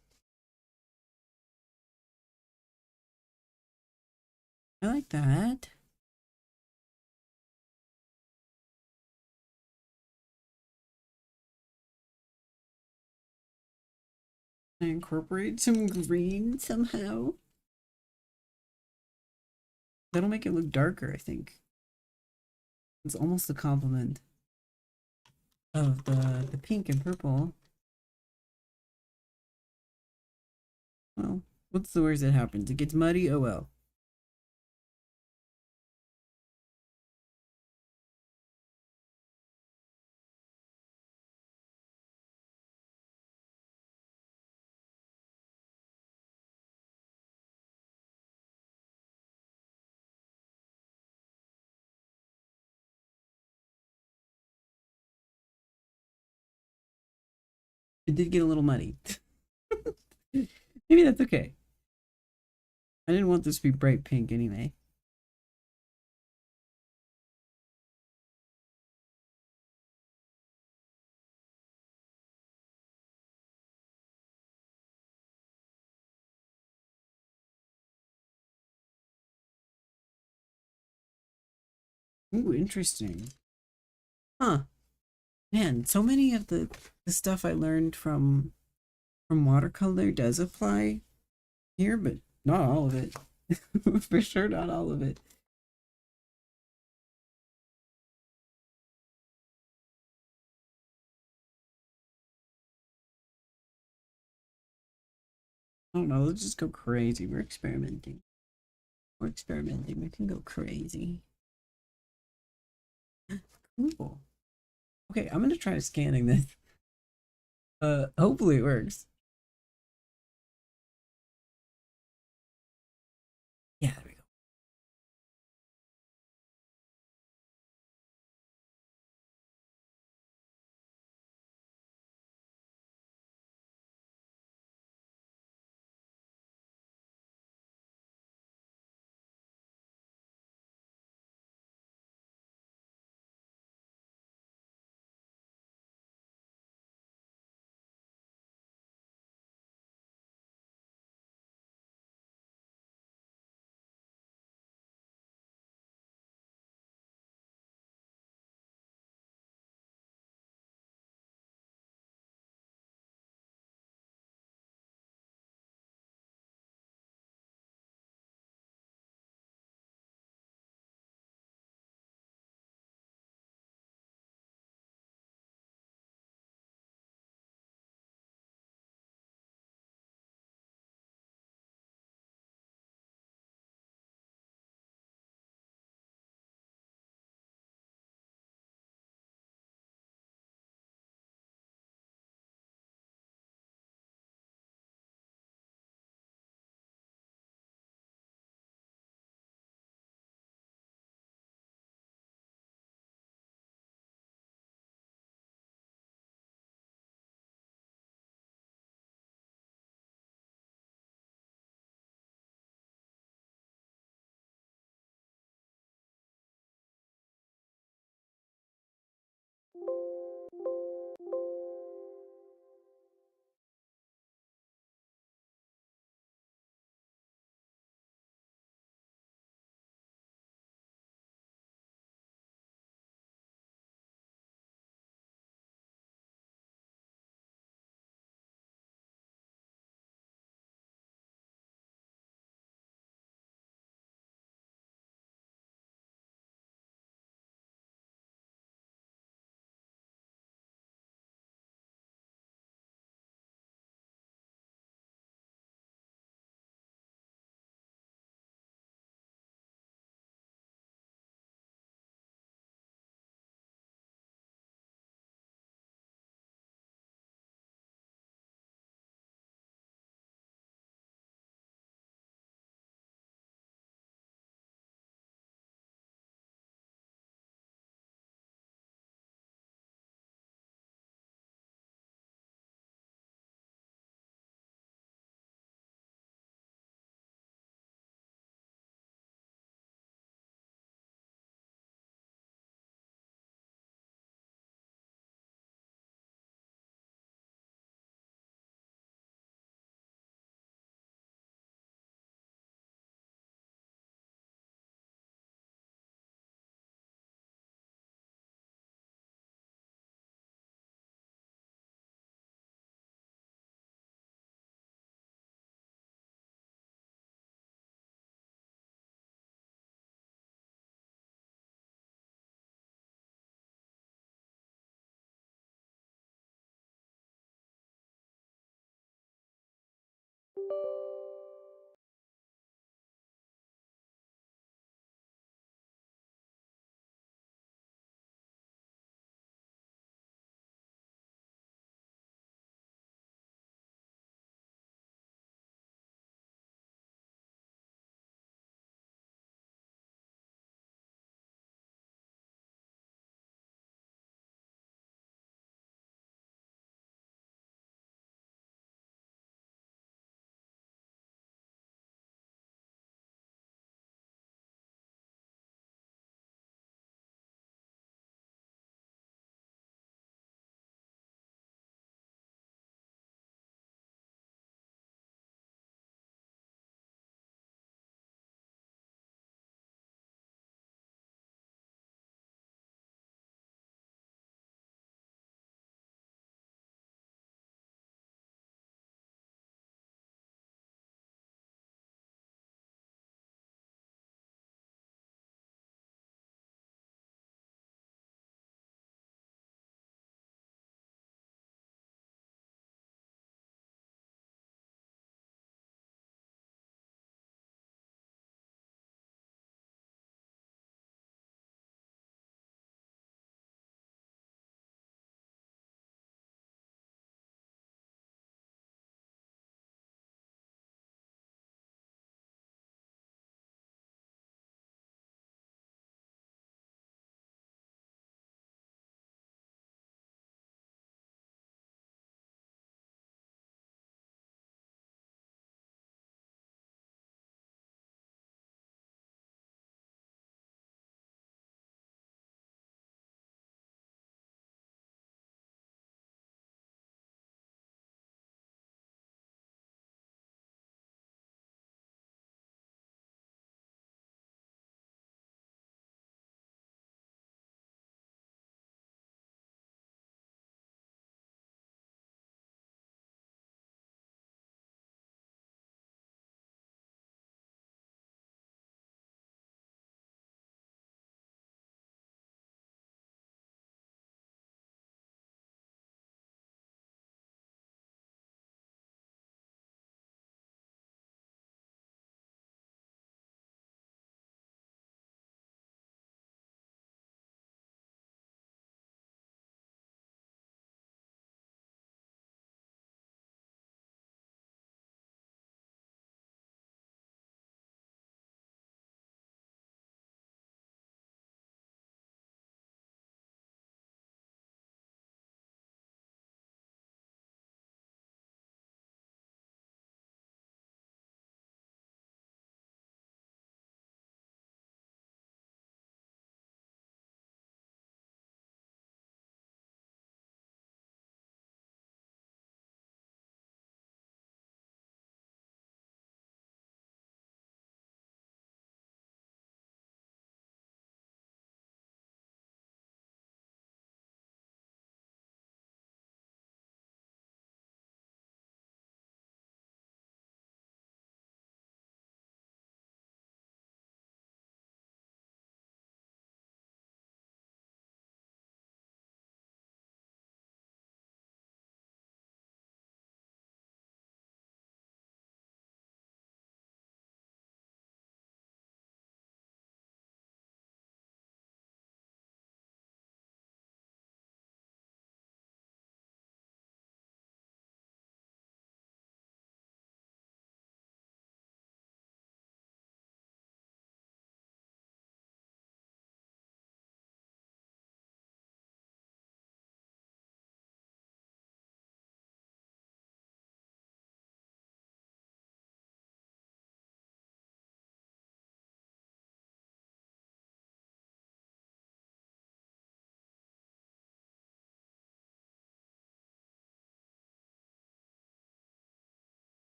I like that. I incorporate some green somehow. That'll make it look darker, I think. It's almost a compliment of the pink and purple. Well, what's the worst that happens? It gets muddy, oh well. It did get a little muddy. Maybe that's okay. I didn't want this to be bright pink anyway. Ooh, interesting. Huh. Man, so many of the stuff I learned from watercolor does apply here, but not all of it. For sure, not all of it. I don't know. Let's just go crazy. We're experimenting. We're experimenting. We can go crazy. Cool. Okay, I'm gonna try scanning this. Hopefully it works. Yeah, there we go.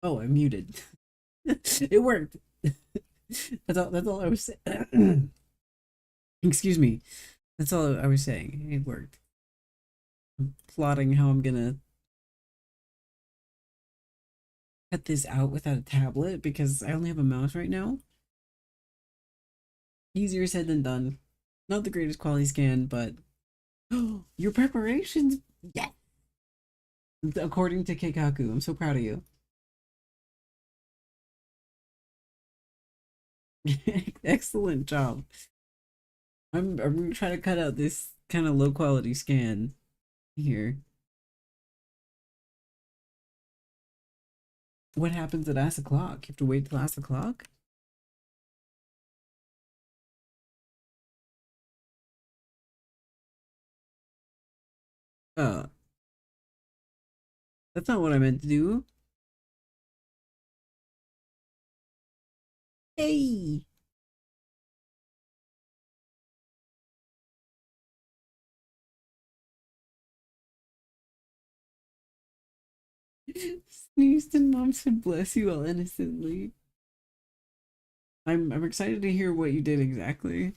Oh, I'm muted. It worked. That's all I was saying. Excuse me. That's all I was saying. It worked. I'm plotting how I'm gonna cut this out without a tablet because I only have a mouse right now. Easier said than done. Not the greatest quality scan, but your preparations, yeah. According to Keikaku, I'm so proud of you. Excellent job. I'm gonna try to cut out this kind of low quality scan here. What happens at ass o'clock? You have to wait till ass o'clock? Uh, that's not what I meant to do. Hey! Sneezed and mom said bless you all innocently. I'm excited to hear what you did exactly.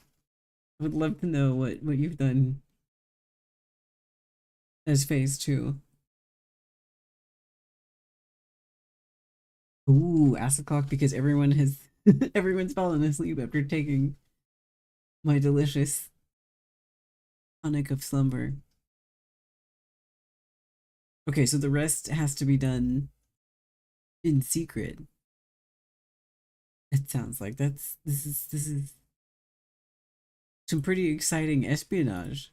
I would love to know what you've done as phase two. Ooh, ass o'clock because everyone has everyone's fallen asleep after taking my delicious tonic of slumber. Okay, so the rest has to be done in secret. It sounds like this is some pretty exciting espionage.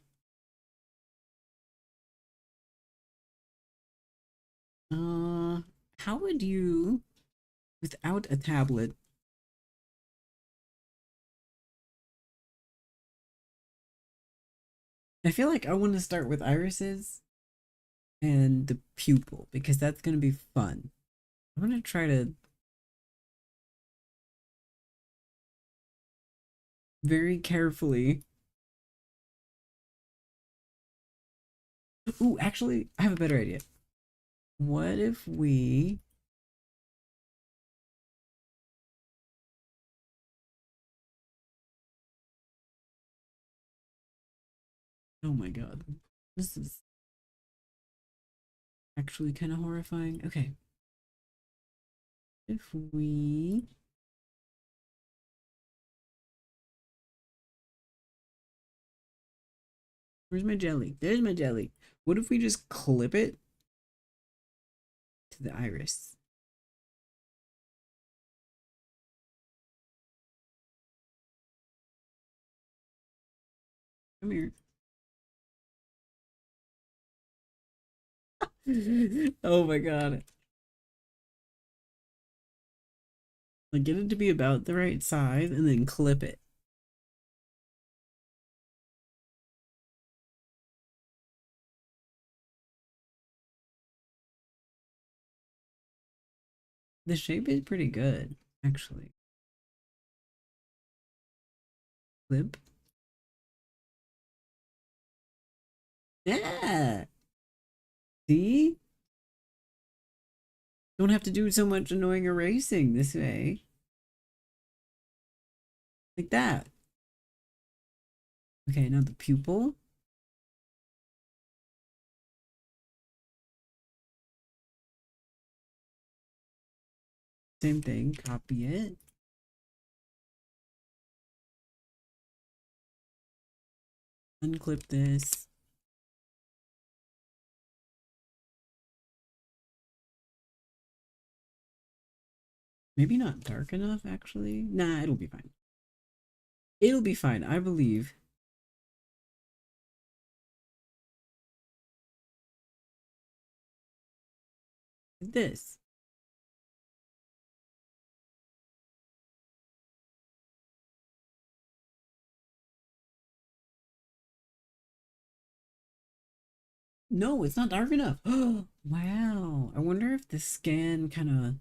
Uh, how would you, without a tablet, I feel like I want to start with irises and the pupil because that's going to be fun. I'm going to try to very carefully. Ooh, actually, I have a better idea. What if we Oh my god. This is actually kind of horrifying. Okay. If we Where's my jelly? There's my jelly. What if we just clip it to the iris? Come here. Oh my god. Like get it to be about the right size and then clip it. The shape is pretty good, actually. Clip. Yeah. See? Don't have to do so much annoying erasing this way. Like that. Okay, now the pupil. Same thing. Copy it. Unclip this. Maybe not dark enough, actually. Nah, it'll be fine. It'll be fine, I believe. Like this. No, it's not dark enough. Oh, wow. I wonder if the scan kind of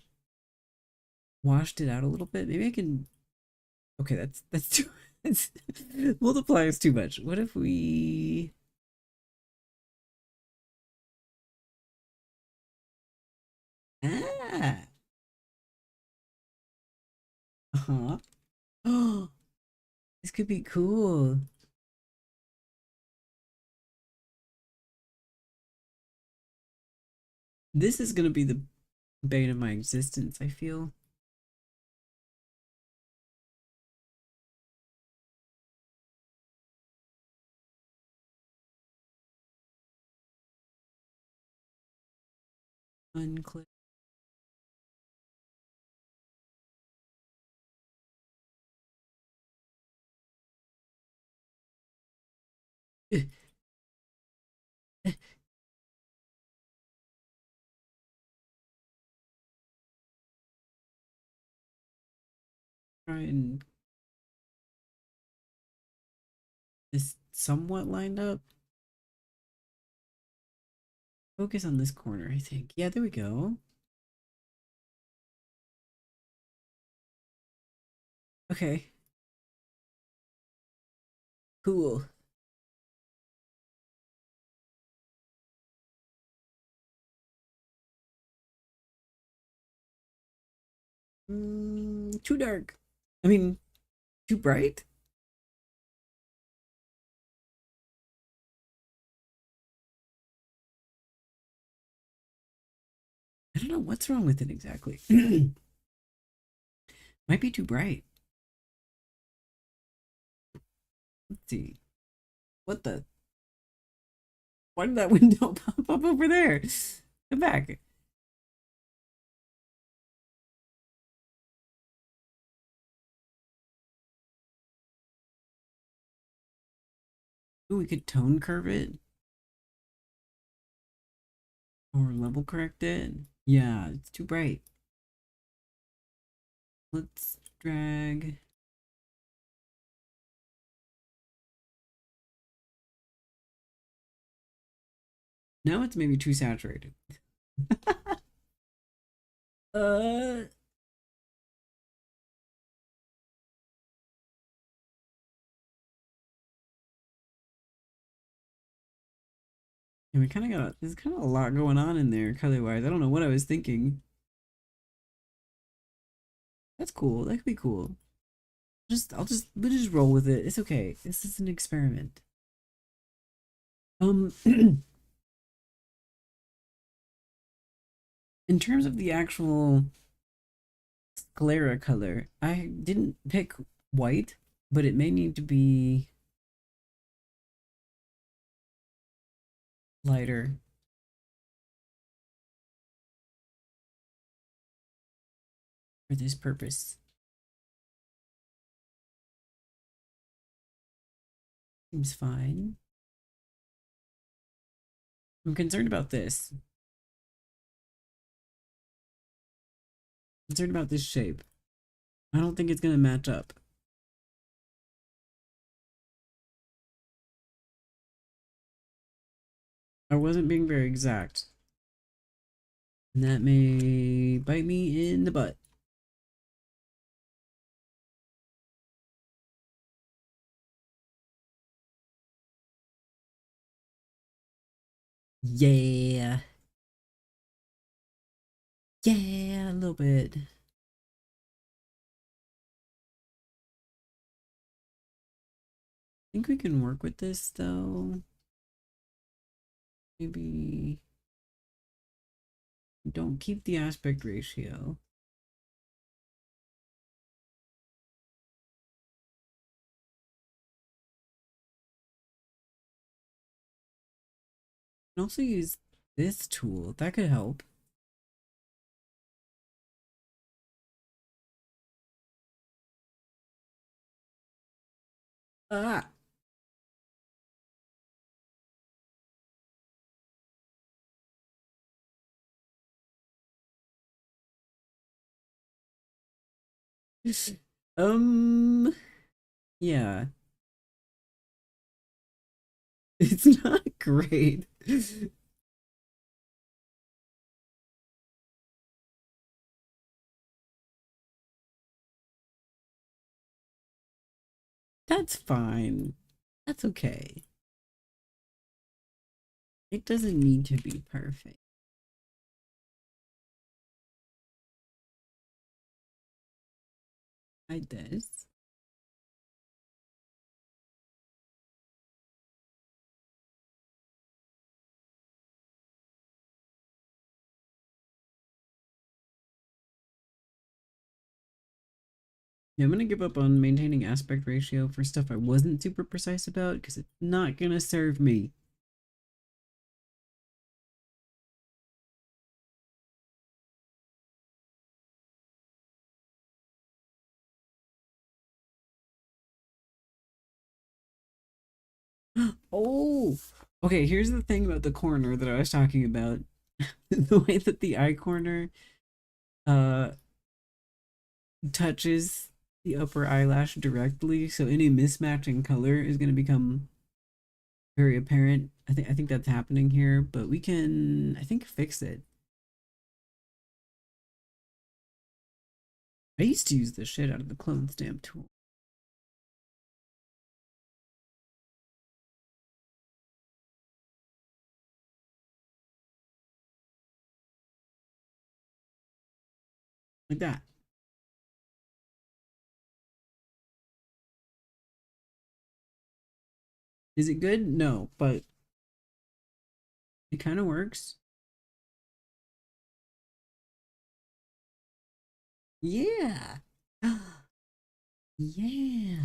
washed it out a little bit. Maybe I can. Okay, that's too. It's, multiply is too much. What if we? Ah, Uh-huh. Oh, this could be cool. This is gonna be the bane of my existence, I feel. Unclick. Try and this somewhat lined up. Focus on this corner, I think. Yeah, there we go. Okay. Cool. Too dark. I mean, too bright? I don't know what's wrong with it exactly. Might be too bright. Let's see. What the? Why did that window pop up over there? Come back. Ooh, we could tone curve it or level correct it. Yeah, it's too bright. Let's drag. Now it's maybe too saturated. uh, and we kind of got there's kind of a lot going on in there color wise. I don't know what I was thinking. That's cool. That could be cool. We'll just roll with it. It's okay. This is an experiment. In terms of the actual sclera color, I didn't pick white, but it may need to be lighter for this purpose. Seems fine. I'm concerned about this. Concerned about this shape. I don't think it's gonna match up. I wasn't being very exact. And that may bite me in the butt. Yeah. Yeah, a little bit. I think we can work with this though. Maybe don't keep the aspect ratio. can also use this tool. That could help. Ah. Um, yeah. It's not great. That's fine. That's okay. It doesn't need to be perfect. Hide this. Yeah, I'm gonna give up on maintaining aspect ratio for stuff I wasn't super precise about because it's not gonna serve me. Oh, okay. Here's the thing about the corner that I was talking about. The way that the eye corner uh touches the upper eyelash directly, so any mismatch in color is going to become very apparent. I think that's happening here, but we can I think fix it. I used to use the shit out of the clone stamp tool. Like that. Is it good? No, but it kind of works. Yeah. Yeah.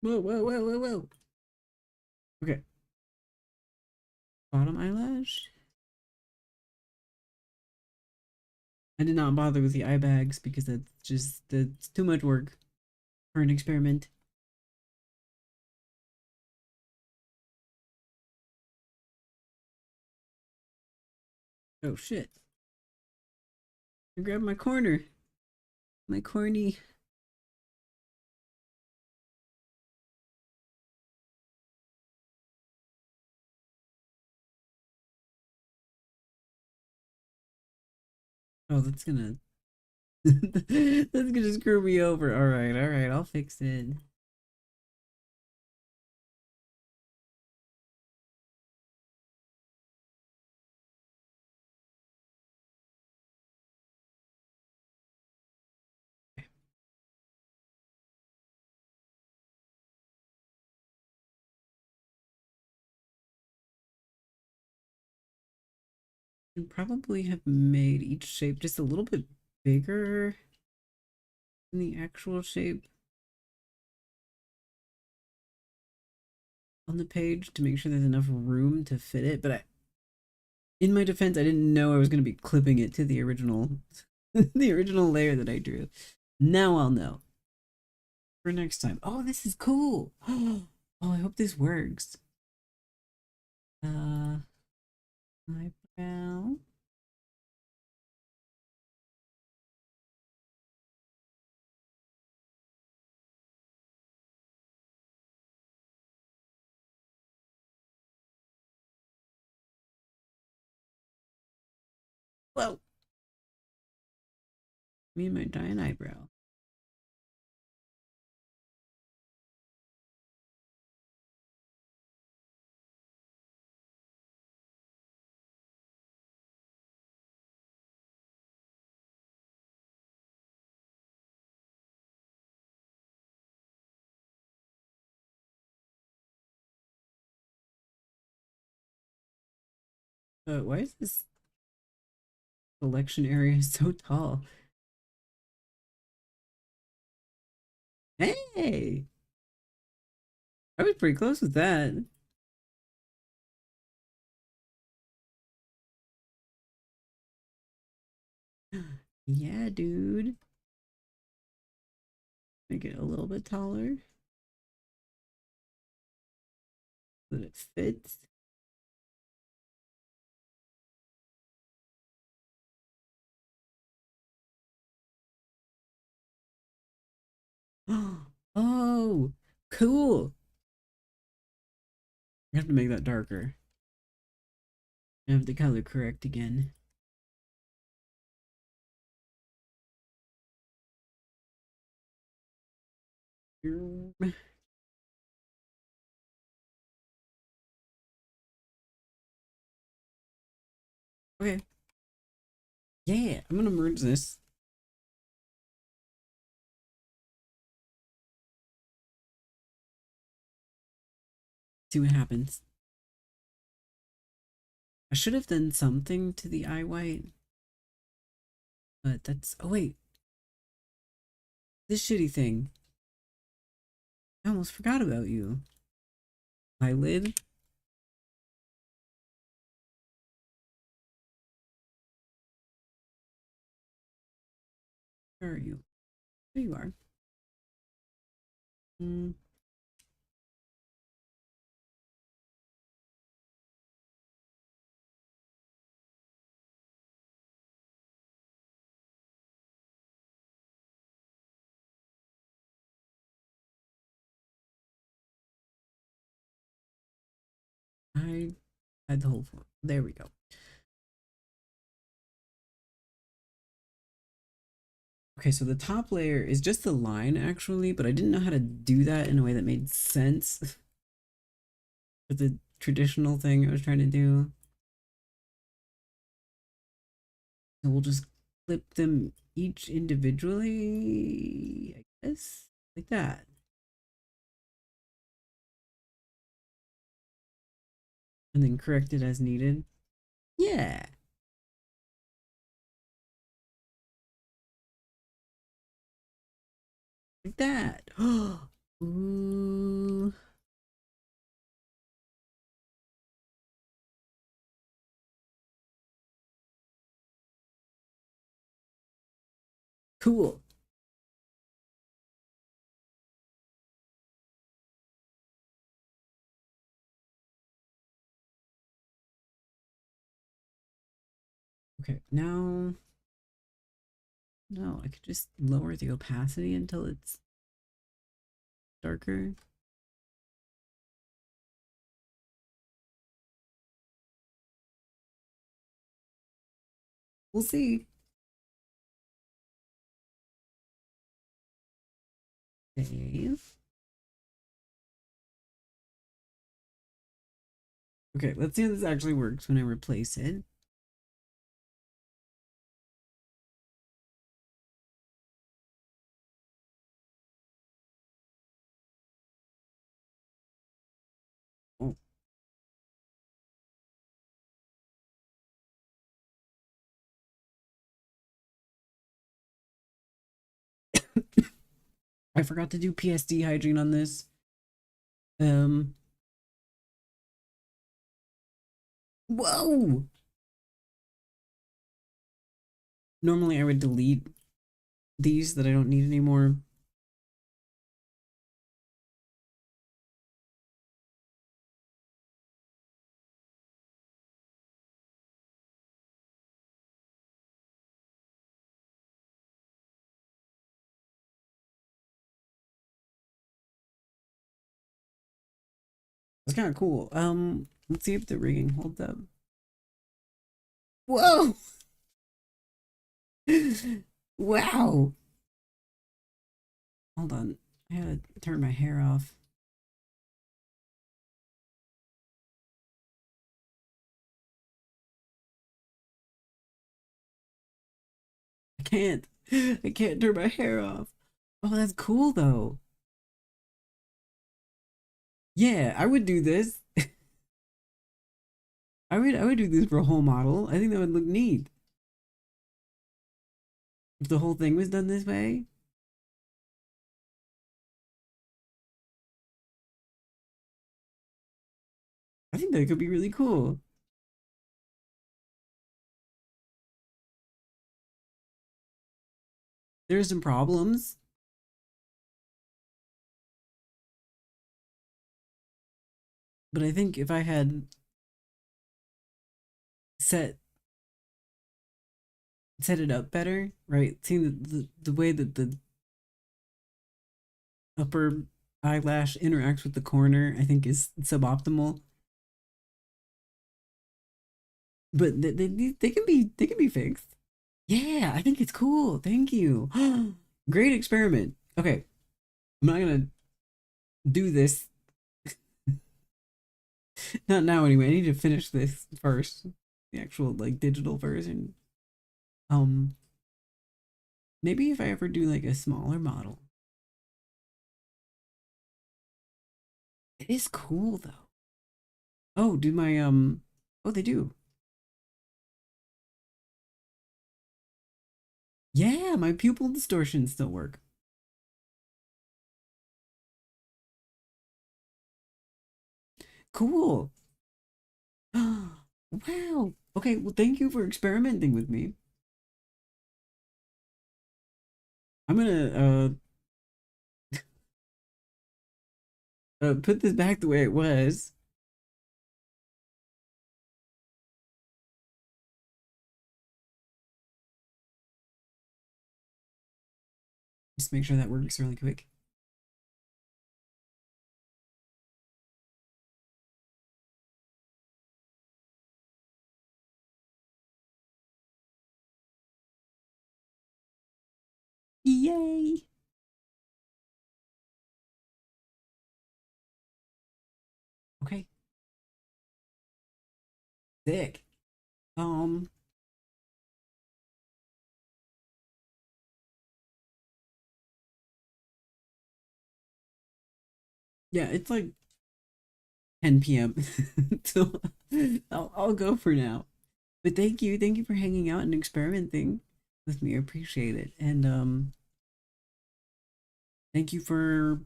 Whoa, whoa, whoa, whoa, whoa. Okay. Bottom eyelash. I did not bother with the eye bags because that's too much work for an experiment. Oh shit. I grabbed my corner. My corny. Oh, that's gonna that's gonna screw me over. Alright, alright, I'll fix it. And probably have made each shape just a little bit bigger than the actual shape on the page to make sure there's enough room to fit it. But in my defense, I didn't know I was going to be clipping it to the original, the original layer that I drew. Now I'll know for next time. Oh, this is cool. Oh, I hope this works. Uh, eyebrow. Whoa, me and my giant eyebrow. Why is this collection area so tall? Hey, I was pretty close with that. Yeah, dude. Make it a little bit taller so that it fits. Oh, cool. I have to make that darker. I have the color correct again. Okay. Yeah, I'm gonna merge this. See what happens. I should have done something to the eye white, but that's. Oh, wait. This shitty thing. I almost forgot about you. Eyelid. Where are you? There you are. Mm. I had the whole phone. There we go. Okay, so the top layer is just the line actually, but I didn't know how to do that in a way that made sense for the traditional thing I was trying to do. So we'll just clip them each individually, I guess, like that. And then correct it as needed. Yeah, like that. Ooh. Cool. Okay, now, no, I could just lower the opacity until it's darker. We'll see. Save. Okay, let's see how this actually works when I replace it. Oh. I forgot to do PSD hygiene on this. Whoa! Normally I would delete these that I don't need anymore. It's kind of cool. Let's see if the rigging holds up. Whoa! Wow! Hold on. I gotta turn my hair off. I can't. I can't turn my hair off. Oh, that's cool though. Yeah, I would do this. I would do this for a whole model. I think that would look neat. If the whole thing was done this way. I think that could be really cool. There's some problems, but I think if I had set set it up better, right? Seeing the way that the upper eyelash interacts with the corner, I think is suboptimal. But they can be fixed. Yeah, I think it's cool. Thank you. Great experiment. Okay, I'm not gonna do this. Not now anyway. I need to finish this first. The actual like digital version. Um Maybe if I ever do like a smaller model. It is cool though. Oh, do my oh they do. Yeah, my pupil distortions still work. Cool. Wow. Okay, well thank you for experimenting with me. I'm gonna put this back the way it was. Just make sure that works really quick. Yay. Okay, sick. Um yeah, it's like 10 p.m. So I'll go for now. But thank you for hanging out and experimenting with me. I appreciate it. And thank you for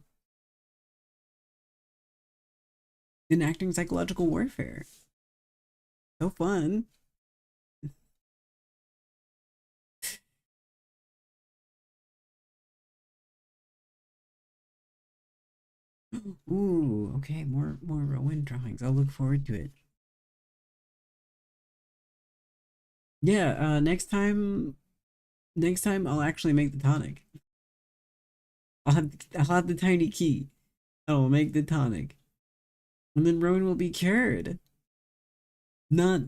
enacting psychological warfare. So fun. Ooh, okay, more Rowan drawings. I'll look forward to it. Yeah, next time I'll actually make the tonic. I'll have the tiny key. I'll make the tonic. And then Rowan will be cured. Not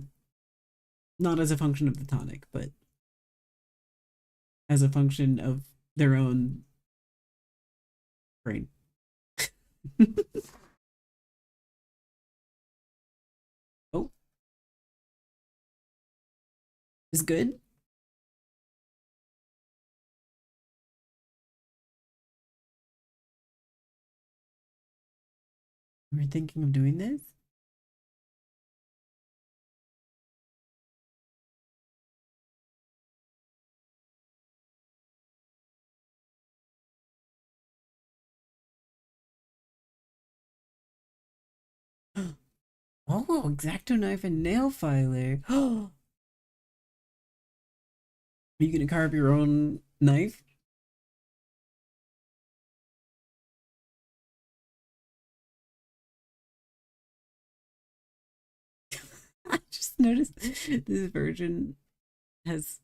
not as a function of the tonic, but as a function of their own brain. Oh, is good. We're thinking of doing this. Oh, exacto knife and nail filer. Oh, are you gonna carve your own knife? I just noticed this version has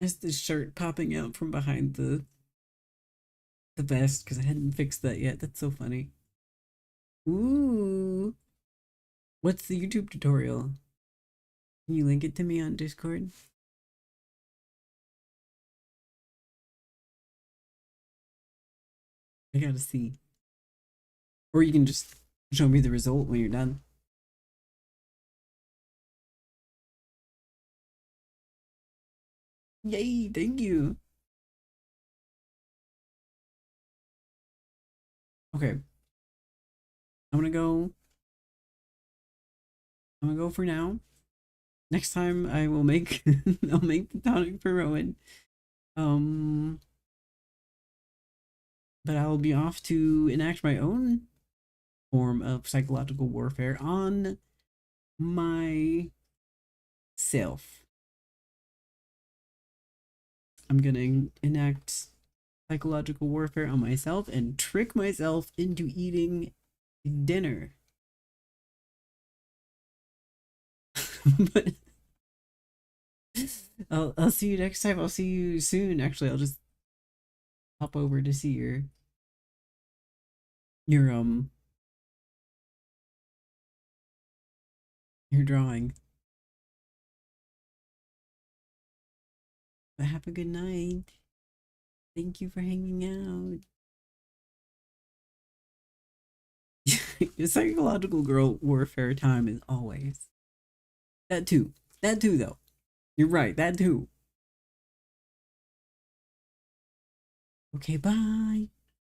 has the shirt popping out from behind the vest because I hadn't fixed that yet. That's so funny. Ooh, what's the YouTube tutorial? Can you link it to me on Discord? I gotta see. Or you can just show me the result when you're done. Yay, thank you. Okay, I'm gonna go. I'm gonna go for now. Next time I will make I'll make the tonic for Rowan. Um, but I will be off to enact my own form of psychological warfare on my self. I'm gonna enact psychological warfare on myself and trick myself into eating dinner. But I'll see you next time. I'll see you soon. Actually, I'll just hop over to see your your drawing. But have a good night. Thank you for hanging out. Your psychological girl warfare time is always. That too. That too, though. You're right. That too. Okay, bye.